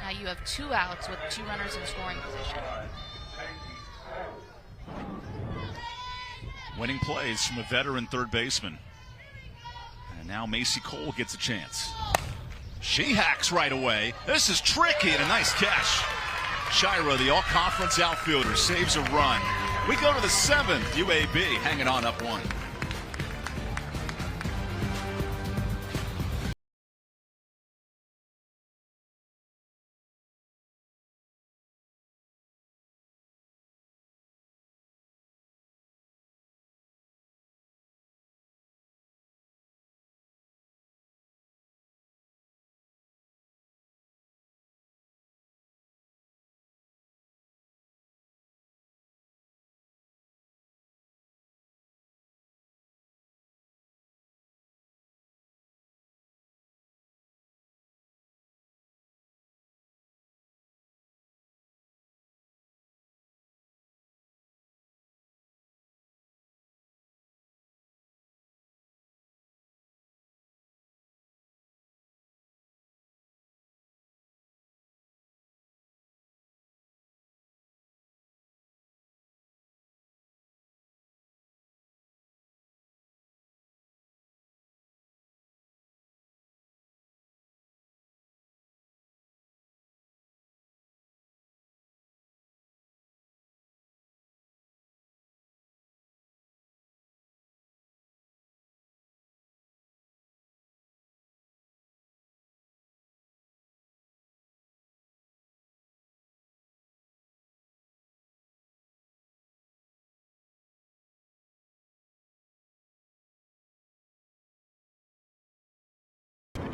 S2: Now you have 2 outs with 2 runners in scoring position.
S1: Winning plays from a veteran third baseman. And now Macy Cole gets a chance. She hacks right away. This is tricky and a nice catch. Shira, the all-conference outfielder, saves a run. We go to the 7th. UAB hanging on up 1.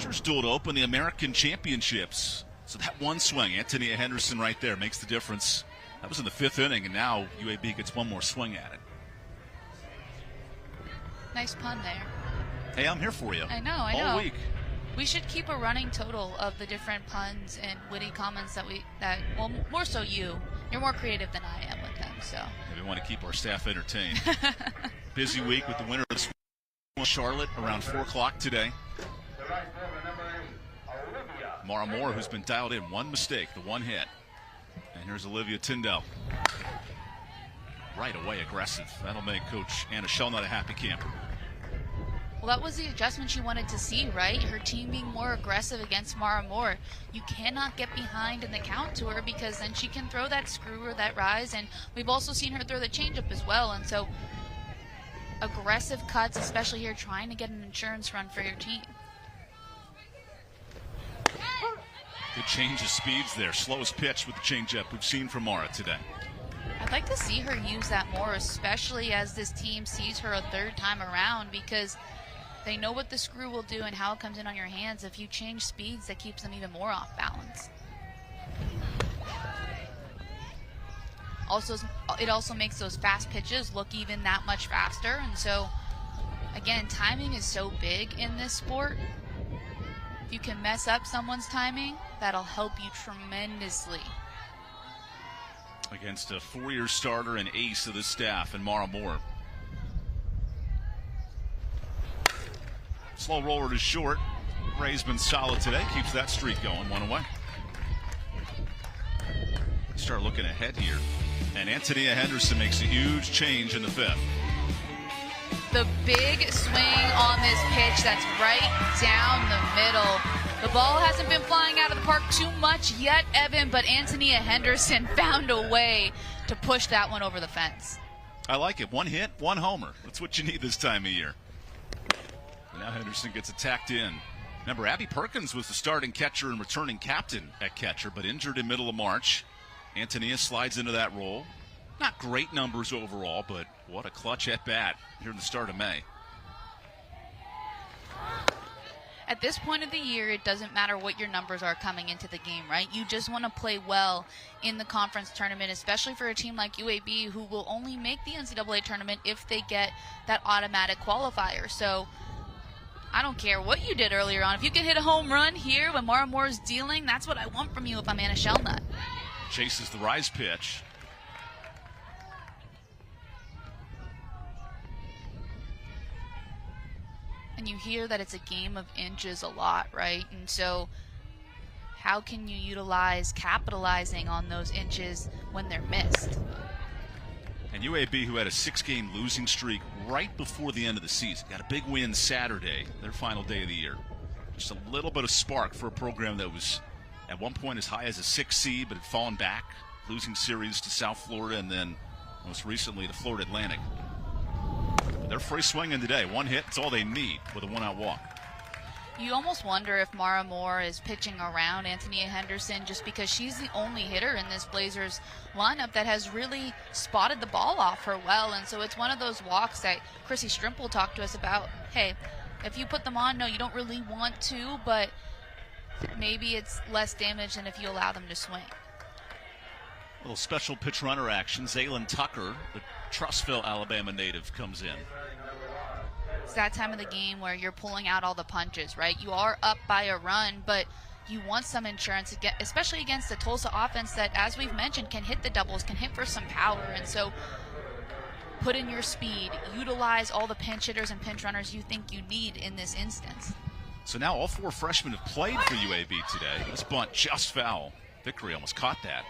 S1: Rogers duel to open the American Championships. So that one swing, Antonia Henderson right there, makes the difference. That was in the 5th inning, and now UAB gets one more swing at it.
S2: Nice pun there.
S1: Hey, I'm here for you.
S2: I know.
S1: All week.
S2: We should keep a running total of the different puns and witty comments well, more so you. You're more creative than I am with them, so.
S1: Yeah, we want to keep our staff entertained. Busy week with the winner of Charlotte around 4 o'clock today. Mara Moore, who's been dialed in, one mistake, the one hit. And here's Olivia Tyndall. Right away aggressive. That'll make Coach Anna Shellnut a happy camper.
S2: Well, that was the adjustment she wanted to see, right? Her team being more aggressive against Mara Moore. You cannot get behind in the count to her because then she can throw that screw or that rise, and we've also seen her throw the changeup as well. And so aggressive cuts, especially here trying to get an insurance run for your team.
S1: Good change of speeds there. Slowest pitch with the changeup we've seen from Mara today.
S2: I'd like to see her use that more, especially as this team sees her a 3rd time around, because they know what the screw will do and how it comes in on your hands. If you change speeds, that keeps them even more off balance. Also, it also makes those fast pitches look even that much faster. And so, again, timing is so big in this sport. If you can mess up someone's timing, that'll help you tremendously.
S1: Against a 4-year starter and ace of the staff in Mara Moore. Slow roller to short. Ray's been solid today. Keeps that streak going. One away. Start looking ahead here. And Antonia Henderson makes a huge change in the 5th.
S2: The big swing on this pitch that's right down the middle. The ball hasn't been flying out of the park too much yet, Evan, but Antonia Henderson found a way to push that one over the fence.
S1: I like it. One hit, one homer. That's what you need this time of year. And now Henderson gets attacked in. Remember, Abby Perkins was the starting catcher and returning captain at catcher, but injured in middle of March. Antonia slides into that role. Not great numbers overall, but what a clutch at bat here in the start of May.
S2: At this point of the year, it doesn't matter what your numbers are coming into the game, right? You just want to play well in the conference tournament, especially for a team like UAB, who will only make the NCAA tournament if they get that automatic qualifier. So I don't care what you did earlier on. If you can hit a home run here when Mara Moore is dealing, that's what I want from you if I'm Anna Shellnut.
S1: Chases the rise pitch.
S2: And you hear that it's a game of inches a lot, right? And so how can you utilize capitalizing on those inches when they're missed?
S1: And UAB, who had a 6-game losing streak right before the end of the season, got a big win Saturday, their final day of the year. Just a little bit of spark for a program that was at one point as high as a 6 seed, but had fallen back, losing series to South Florida and then most recently to Florida Atlantic. They're free swinging today. One hit, it's all they need with a 1-out walk.
S2: You almost wonder if Mara Moore is pitching around Antonia Henderson just because she's the only hitter in this Blazers lineup that has really spotted the ball off her well. And so it's one of those walks that Chrissy Strimple talked to us about. Hey, if you put them on, no, you don't really want to, but maybe it's less damage than if you allow them to swing.
S1: A little special pitch runner action. Zaylin Tucker, the Trussville, Alabama native, comes in.
S2: It's that time of the game where you're pulling out all the punches, right? You are up by a run, but you want some insurance, especially against the Tulsa offense that, as we've mentioned, can hit the doubles, can hit for some power. And so put in your speed, utilize all the pinch hitters and pinch runners you think you need in this instance.
S1: So now all 4 freshmen have played for UAB today. This bunt just foul. Vickery almost caught that.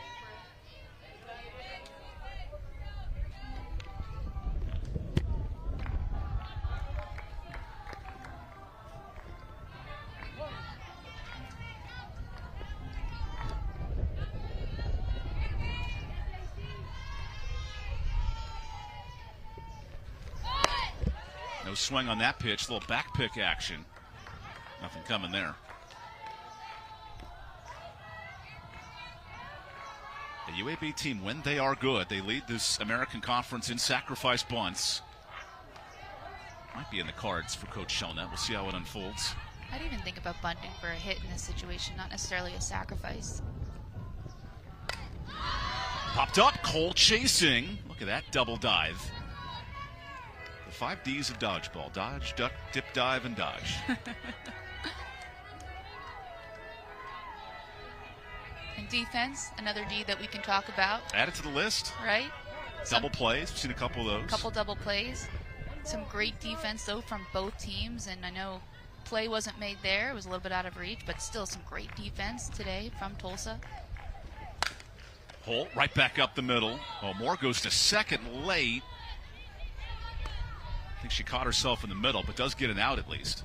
S1: No swing on that pitch. A little back pick action. Nothing coming there. The UAB team, when they are good, they lead this American Conference in sacrifice bunts. Might be in the cards for Coach Shellnut. We'll see how it unfolds.
S2: I'd even think about bunting for a hit in this situation, not necessarily a sacrifice.
S1: Popped up, Cole chasing. Look at that double dive. The 5 Ds of dodgeball: dodge, duck, dip, dive, and dodge.
S2: And defense, another D that we can talk about.
S1: Add it to the list.
S2: Right?
S1: Double plays. We've seen a couple of those.
S2: Couple double plays. Some great defense, though, from both teams. And I know play wasn't made there. It was a little bit out of reach, but still some great defense today from Tulsa.
S1: Holt right back up the middle. Oh, Moore goes to second late. I think she caught herself in the middle, but does get an out at least.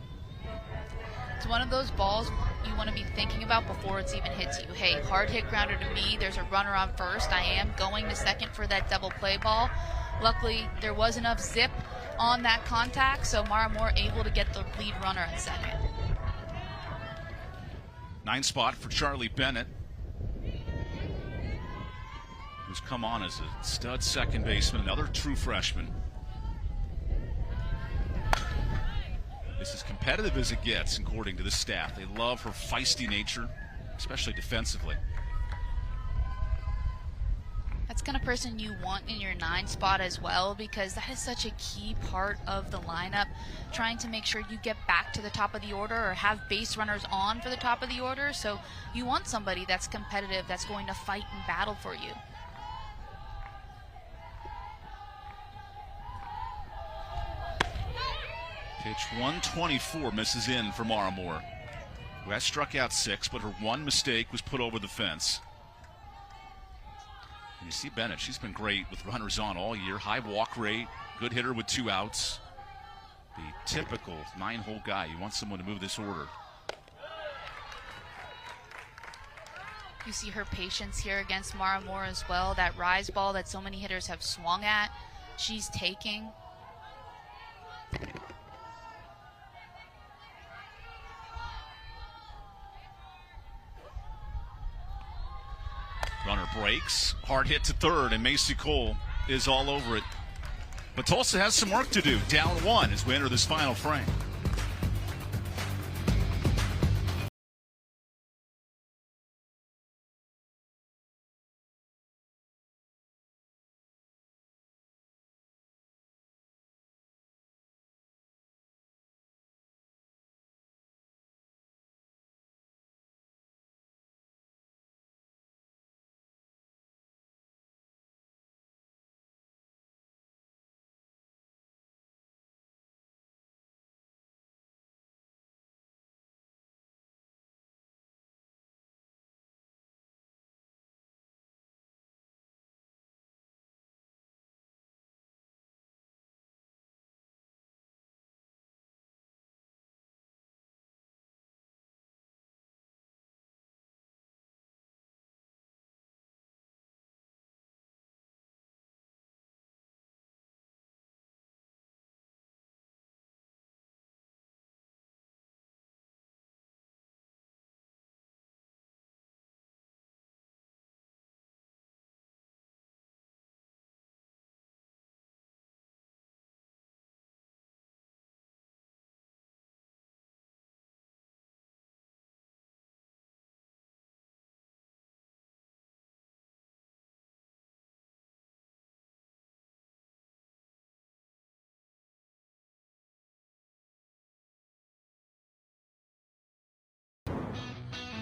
S2: It's one of those balls you want to be thinking about before it's even hits you. Hey, hard hit grounder to me. There's a runner on first. I am going to second for that double play ball. Luckily, there was enough zip on that contact, so Mara Moore able to get the lead runner in second.
S1: 9 spot for Charlie Bennett, who's come on as a stud second baseman, another true freshman. This is competitive as it gets, according to the staff. They love her feisty nature, especially defensively.
S2: That's the kind of person you want in your 9 spot as well, because that is such a key part of the lineup, trying to make sure you get back to the top of the order or have base runners on for the top of the order. So you want somebody that's competitive, that's going to fight and battle for you.
S1: Pitch 124 misses in for Mara Moore, who has struck out 6, but her one mistake was put over the fence. And you see Bennett, she's been great with runners on all year. High walk rate, good hitter with 2 outs. The typical 9-hole guy. You want someone to move this order.
S2: You see her patience here against Mara Moore as well. That rise ball that so many hitters have swung at, she's taking.
S1: Runner breaks, hard hit to third, and Macy Cole is all over it. But Tulsa has some work to do. Down 1 as we enter this final frame.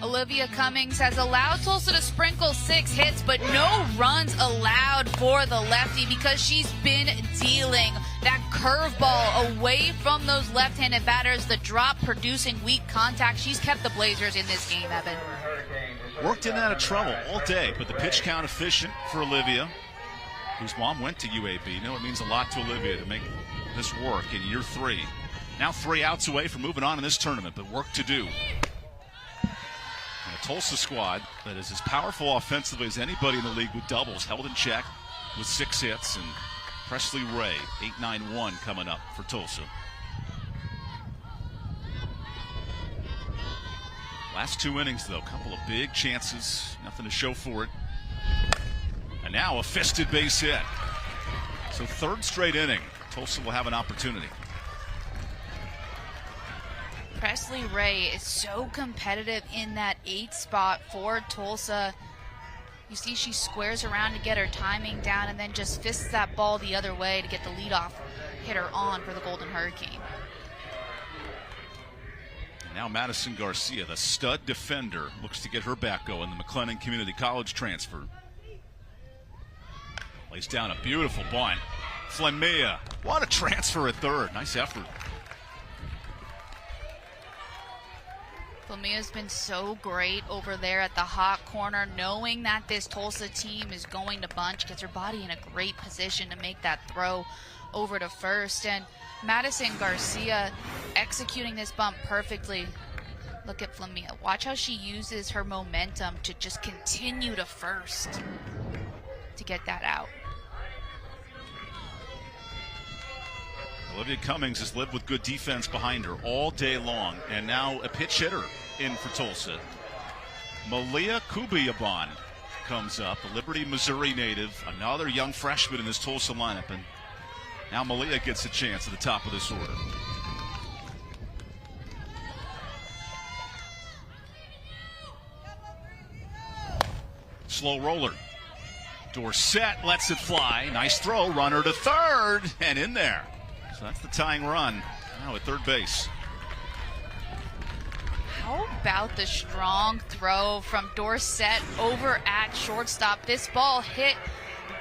S2: Olivia Cummings has allowed Tulsa to sprinkle 6 hits, but no runs allowed for the lefty because she's been dealing that curveball away from those left-handed batters, the drop producing weak contact. She's kept the Blazers in this game, Evan.
S1: Worked in and out of trouble all day, but the pitch count efficient for Olivia, whose mom went to UAB. You know, it means a lot to Olivia to make this work in year 3. Now 3 outs away from moving on in this tournament, but work to do. And a Tulsa squad that is as powerful offensively as anybody in the league with doubles, held in check with 6 hits, and Presley Ray, 8-9-1 coming up for Tulsa. Last 2 innings, though, a couple of big chances, nothing to show for it. And now a fisted base hit. So 3rd straight inning, Tulsa will have an opportunity.
S2: Presley Ray is so competitive in that 8 spot for Tulsa. You see she squares around to get her timing down and then just fists that ball the other way to get the leadoff hitter on for the Golden Hurricane.
S1: Now Madison Garcia, the stud defender, looks to get her back going, the McLennan Community College transfer. Lays down a beautiful bunt. Flemia, what a transfer at third. Nice effort.
S2: Flamia's been so great over there at the hot corner, knowing that this Tulsa team is going to bunch, gets her body in a great position to make that throw over to first. And Madison Garcia executing this bump perfectly. Look at Flamia. Watch how she uses her momentum to just continue to first to get that out.
S1: Olivia Cummings has lived with good defense behind her all day long, and now a pitch hitter in for Tulsa. Malia Kubiaban comes up, a Liberty, Missouri native, another young freshman in this Tulsa lineup, and now Malia gets a chance at the top of this order. Slow roller. Dorsett lets it fly. Nice throw, runner to third, and in there. So that's the tying run now at third base.
S2: How about the strong throw from Dorsett over at shortstop? This ball hit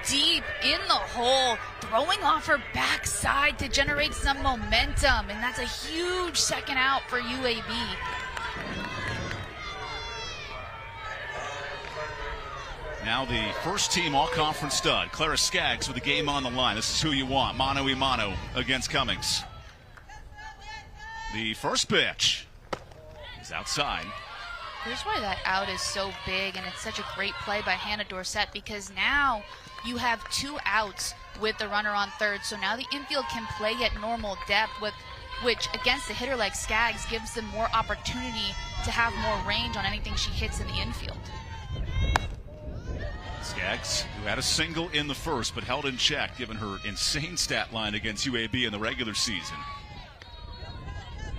S2: deep in the hole, throwing off her backside to generate some momentum, and that's a huge second out for UAB.
S1: Now the first team all-conference stud, Clara Skaggs, with the game on the line. This is who you want, mano-a-mano against Cummings. The first pitch is outside.
S2: Here's why that out is so big, and it's such a great play by Hannah Dorsett, because now you have 2 outs with the runner on third, so now the infield can play at normal depth, which against a hitter like Skaggs gives them more opportunity to have more range on anything she hits in the infield.
S1: Skaggs, who had a single in the first but held in check given her insane stat line against UAB in the regular season.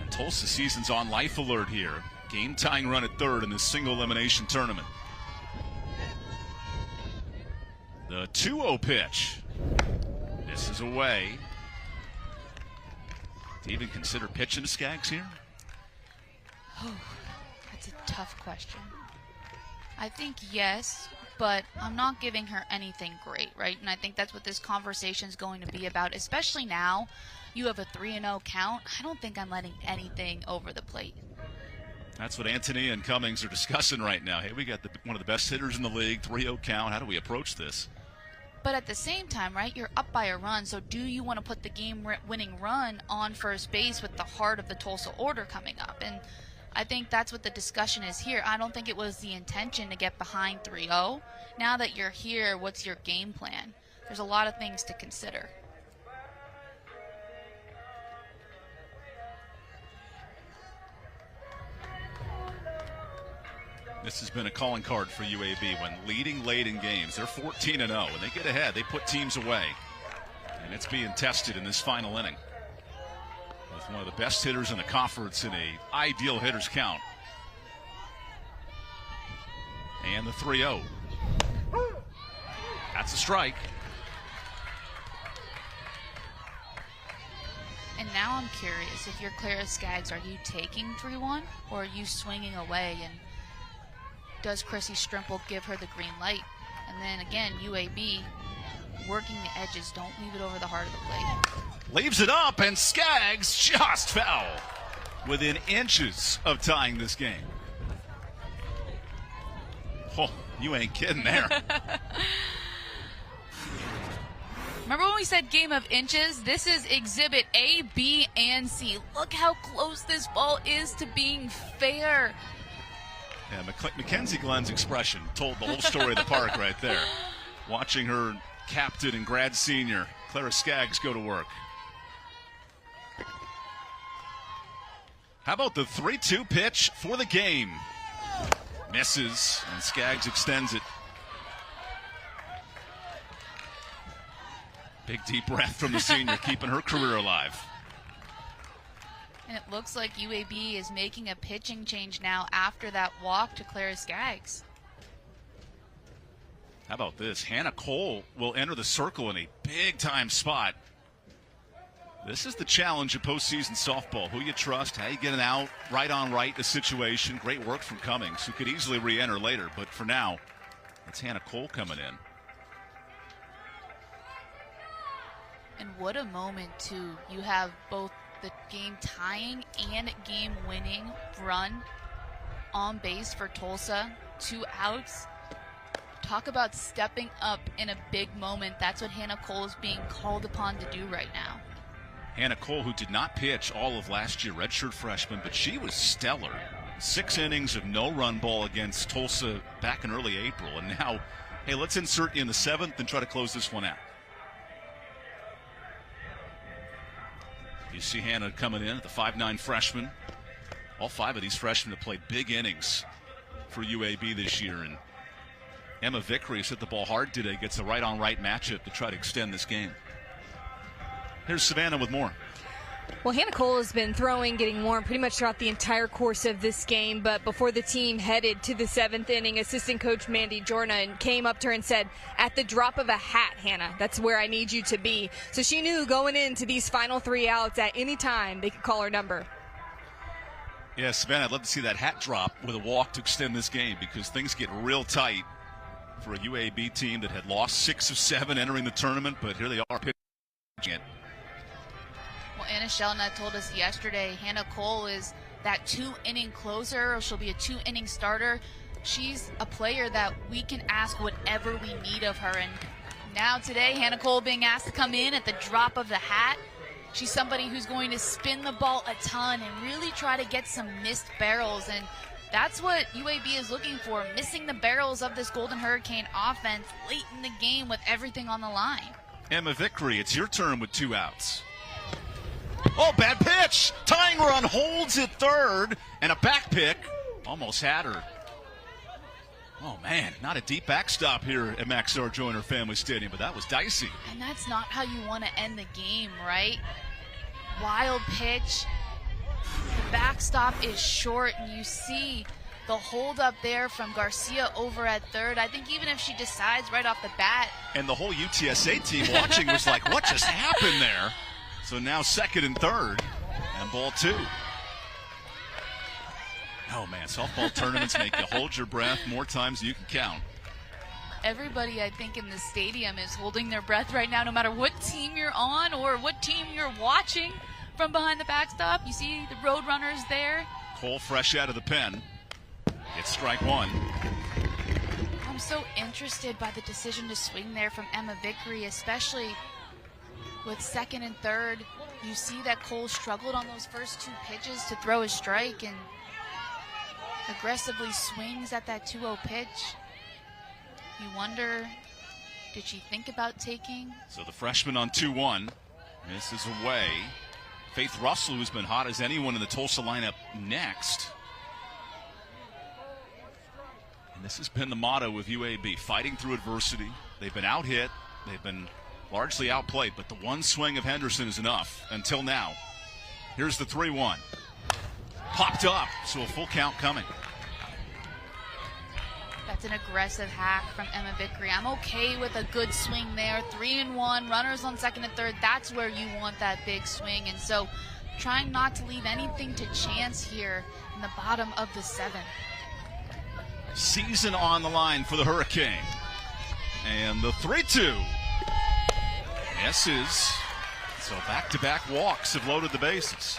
S1: And Tulsa season's on life alert here. Game-tying run at third in this single elimination tournament. The 2-0 pitch. This is away. Do you even consider pitching to Skaggs here?
S2: Oh, that's a tough question. I think yes, but I'm not giving her anything great, right? And I think that's what this conversation is going to be about, especially now you have a 3-0 count. I don't think I'm letting anything over the plate.
S1: That's what Anthony and Cummings are discussing right now. Hey, we got one of the best hitters in the league, 3-0 count. How do we approach this?
S2: But at the same time, right, you're up by a run, so do you want to put the game-winning run on first base with the heart of the Tulsa order coming up? And I think that's what the discussion is here. I don't think it was the intention to get behind 3-0. Now that you're here, what's your game plan? There's a lot of things to consider.
S1: This has been a calling card for UAB when leading late in games. They're 14-0. When they get ahead, they put teams away. And it's being tested in this final inning with one of the best hitters in the conference in an ideal hitter's count. And the 3-0. That's a strike.
S2: And now I'm curious, if you're Clara Skaggs, are you taking 3-1 or are you swinging away? And does Chrissy Strimple give her the green light? And then again, UAB working the edges. Don't leave it over the heart of the plate.
S1: Leaves it up, and Skaggs just foul within inches of tying this game. Oh, you ain't kidding there.
S2: Remember when we said game of inches? This is exhibit A, B, and C. Look how close this ball is to being fair.
S1: Yeah, Mackenzie Glenn's expression told the whole story of the park right there. Watching her captain and grad senior, Clara Skaggs, go to work. How about the 3-2 pitch for the game? Misses, and Skaggs extends it. Big deep breath from the senior, keeping her career alive.
S2: And it looks like UAB is making a pitching change now after that walk to Clara Skaggs.
S1: How about this? Hannah Cole will enter the circle in a big-time spot. This is the challenge of postseason softball. Who you trust, how you get it out, right on right the situation. Great work from Cummings, who could easily re-enter later. But for now, it's Hannah Cole coming in.
S2: And what a moment, too. You have both the game-tying and game-winning run on base for Tulsa. 2 outs. Talk about stepping up in a big moment. That's what Hannah Cole is being called upon to do right now.
S1: Hannah Cole, who did not pitch all of last year, redshirt freshman, but she was stellar. 6 innings of no-run ball against Tulsa back in early April. And now, hey, let's insert you in the 7th and try to close this one out. You see Hannah coming in, the 5'9" freshman. All 5 of these freshmen have played big innings for UAB this year. And Emma Vickery has hit the ball hard today, gets a right-on-right matchup to try to extend this game. Here's Savannah with more.
S3: Well, Hannah Cole has been throwing, getting warm pretty much throughout the entire course of this game. But before the team headed to the 7th inning, assistant coach Mandy Jorna came up to her and said, "At the drop of a hat, Hannah, that's where I need you to be." So she knew going into these final 3 outs at any time they could call her number.
S1: Yeah, Savannah, I'd love to see that hat drop with a walk to extend this game, because things get real tight for a UAB team that had lost 6 of 7 entering the tournament, but here they are pitching it.
S2: Well, Anna Shelnut told us yesterday Hannah Cole is that 2-inning closer, or she'll be a 2-inning starter. She's a player that we can ask whatever we need of her. And now today, Hannah Cole being asked to come in at the drop of the hat. She's somebody who's going to spin the ball a ton and really try to get some missed barrels. And that's what UAB is looking for, missing the barrels of this Golden Hurricane offense late in the game with everything on the line.
S1: Emma Vickery, it's your turn with 2 outs. Oh, bad pitch. Tying run holds at third, and a back pick almost had her. Oh, man, not a deep backstop here at Max R. Joyner Family Stadium, but that was dicey.
S2: And that's not how you want to end the game, right? Wild pitch. The backstop is short, and you see the hold up there from Garcia over at third. I think even if she decides right off the bat.
S1: And the whole UTSA team watching was like, what just happened there? So now 2nd and 3rd, and ball 2. Oh, man, softball tournaments make you hold your breath more times than you can count.
S2: Everybody, I think, in the stadium is holding their breath right now, no matter what team you're on or what team you're watching from behind the backstop. You see the Roadrunners there.
S1: Cole fresh out of the pen. It's strike 1.
S2: I'm so interested by the decision to swing there from Emma Vickery, especially with 2nd and 3rd. You see that Cole struggled on those first 2 pitches to throw a strike and aggressively swings at that 2-0 pitch. You wonder, did she think about taking?
S1: So the freshman on 2-1 misses away. Faith Russell, who's been hot as anyone in the Tulsa lineup, next. And this has been the motto of UAB, fighting through adversity. They've been out-hit. They've been largely outplayed, but the one swing of Henderson is enough until now. Here's the 3-1. Popped up, so a full count coming.
S2: That's an aggressive hack from Emma Vickery. I'm okay with a good swing there. 3-1, runners on 2nd and 3rd. That's where you want that big swing. And so trying not to leave anything to chance here in the bottom of the 7th.
S1: Season on the line for the Hurricane. And the 3-2. Misses. So back-to-back walks have loaded the bases.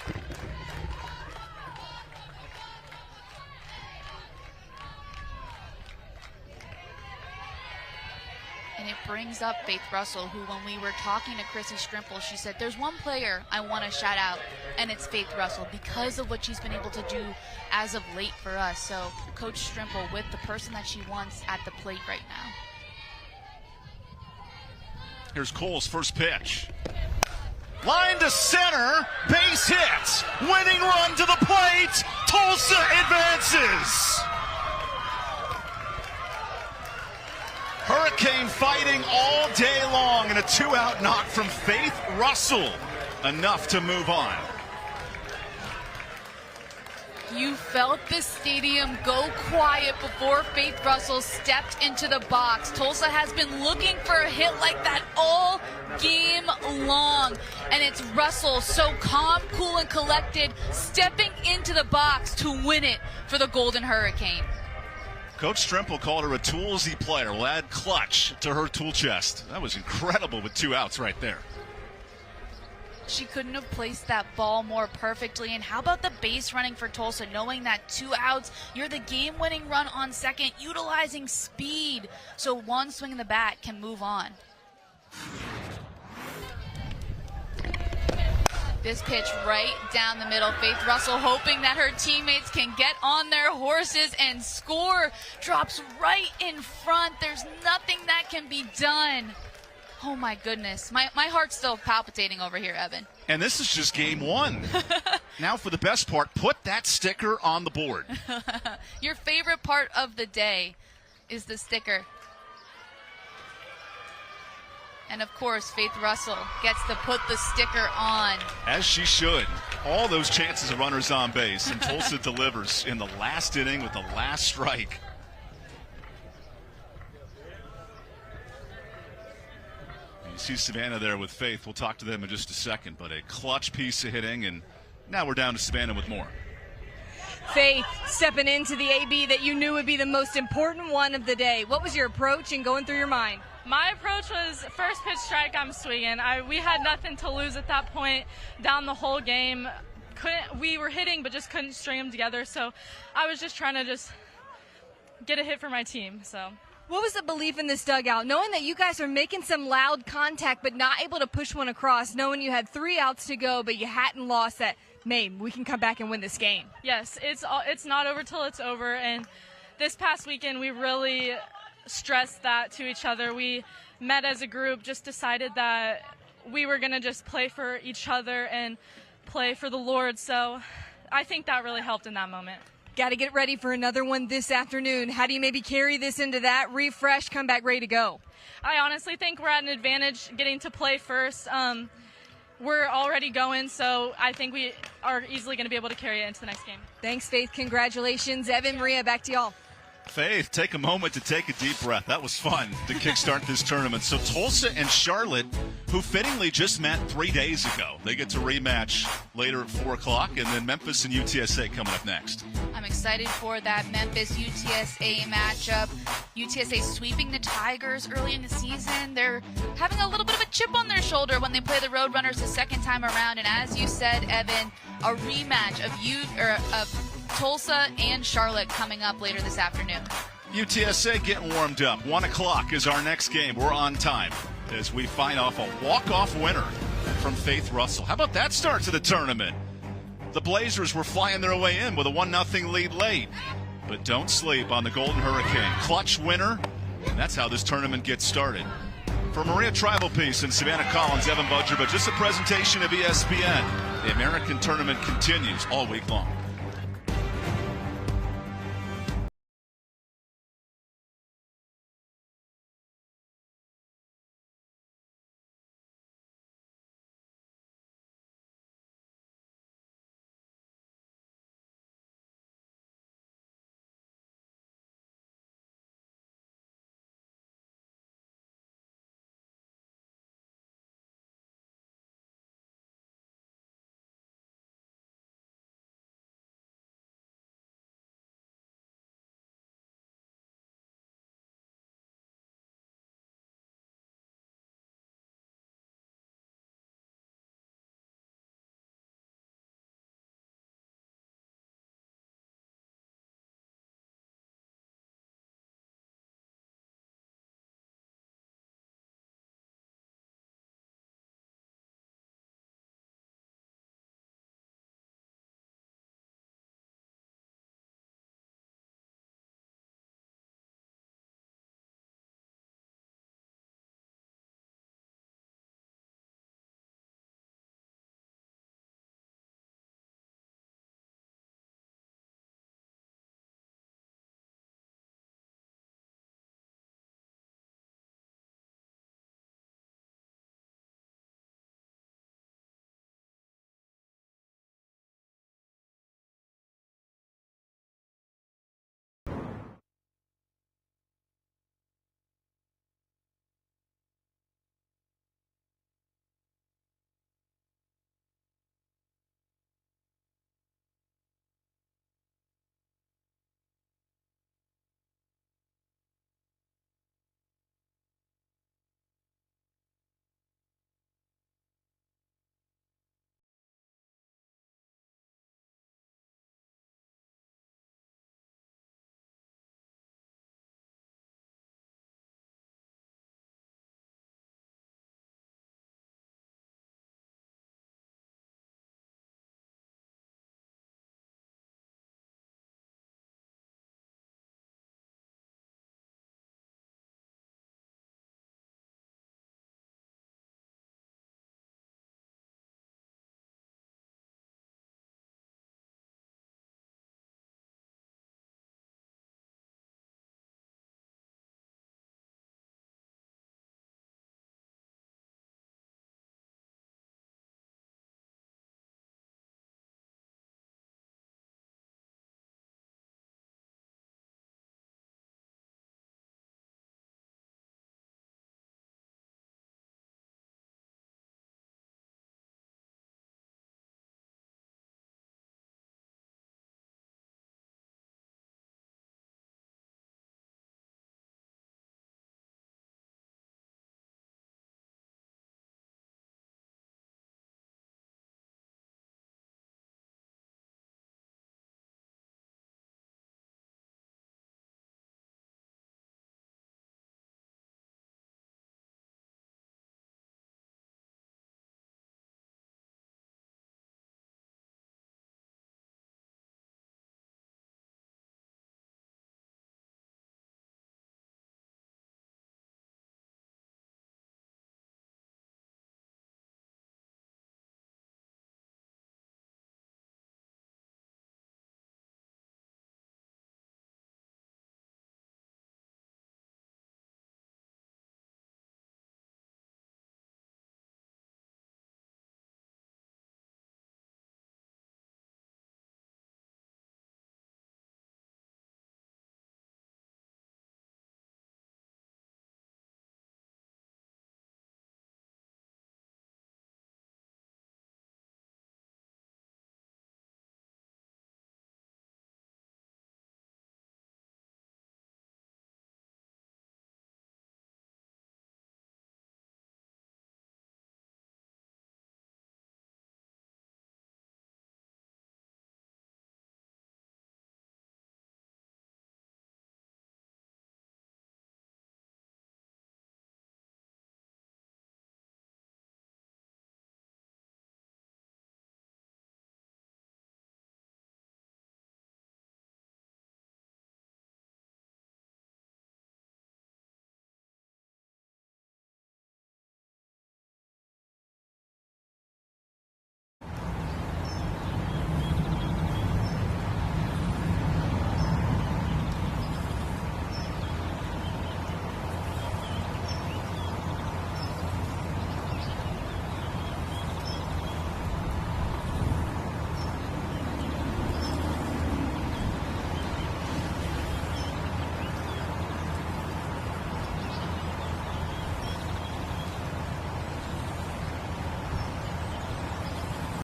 S2: And it brings up Faith Russell, who when we were talking to Chrissy Strimple, she said, there's one player I want to shout out, and it's Faith Russell because of what she's been able to do as of late for us. So Coach Strimple with the person that she wants at the plate right now.
S1: Here's Cole's first pitch. Line to center, base hit. Winning run to the plate. Tulsa advances. Hurricane fighting all day long, and a 2-out knock from Faith Russell. Enough to move on.
S2: You felt the stadium go quiet before Faith Russell stepped into the box. Tulsa has been looking for a hit like that all game long. And it's Russell, so calm, cool, and collected, stepping into the box to win it for the Golden Hurricane.
S1: Coach Strimple called her a toolsy player. Will add clutch to her tool chest. That was incredible with 2 outs right there.
S2: She couldn't have placed that ball more perfectly. And how about the base running for Tulsa, knowing that 2 outs, you're the game-winning run on second, utilizing speed so one swing of the bat can move on. This pitch right down the middle. Faith Russell hoping that her teammates can get on their horses and score. Drops right in front. There's nothing that can be done. Oh, my goodness. My heart's still palpitating over here, Evan.
S1: And this is just game 1. Now for the best part, put that sticker on the board.
S2: Your favorite part of the day is the sticker. And, of course, Faith Russell gets to put the sticker on.
S1: As she should. All those chances of runners on base. And Tulsa delivers in the last inning with the last strike. You see Savannah there with Faith. We'll talk to them in just a second. But a clutch piece of hitting. And now we're down to Savannah with more.
S3: Faith stepping into the AB that you knew would be the most important one of the day. What was your approach and going through your mind?
S8: My approach was first pitch strike, I'm swinging. We had nothing to lose at that point down the whole game. We were hitting but just couldn't string them together. So I was just trying to just get a hit for my team. So.
S3: What was the belief in this dugout, knowing that you guys are making some loud contact but not able to push one across, knowing you had 3 outs to go but you hadn't lost that, man, we can come back and win this game?
S8: Yes, it's not over till it's over. And this past weekend we really stressed that to each other. We met as a group, just decided that we were going to just play for each other and play for the Lord. So I think that really helped in that moment.
S3: Got to get ready for another one this afternoon. How do you maybe carry this into that, refresh, come back ready to go?
S8: I honestly think we're at an advantage getting to play first. We're already going, so I think we are easily going to be able to carry it into the next game.
S3: Thanks, Faith. Congratulations. Evan, Maria, back to y'all.
S1: Faith, take a moment to take a deep breath. That was fun to kickstart this tournament. So Tulsa and Charlotte, who fittingly just met 3 days ago, they get to rematch later at 4 o'clock, and then Memphis and UTSA coming up next.
S2: I'm excited for that Memphis-UTSA matchup. UTSA sweeping the Tigers early in the season. They're having a little bit of a chip on their shoulder when they play the Roadrunners the second time around. And as you said, Evan, a rematch of Tulsa and Charlotte coming up later this afternoon.
S1: UTSA getting warmed up. 1 o'clock is our next game. We're on time as we find off a walk-off winner from Faith Russell. How about that start to the tournament? The Blazers were flying their way in with a 1-0 lead late. But don't sleep on the Golden Hurricane. Clutch winner, and that's how this tournament gets started. For Maria Tribalpiece and Savannah Collins, Evan Budger, but just a presentation of ESPN. The American tournament continues all week long.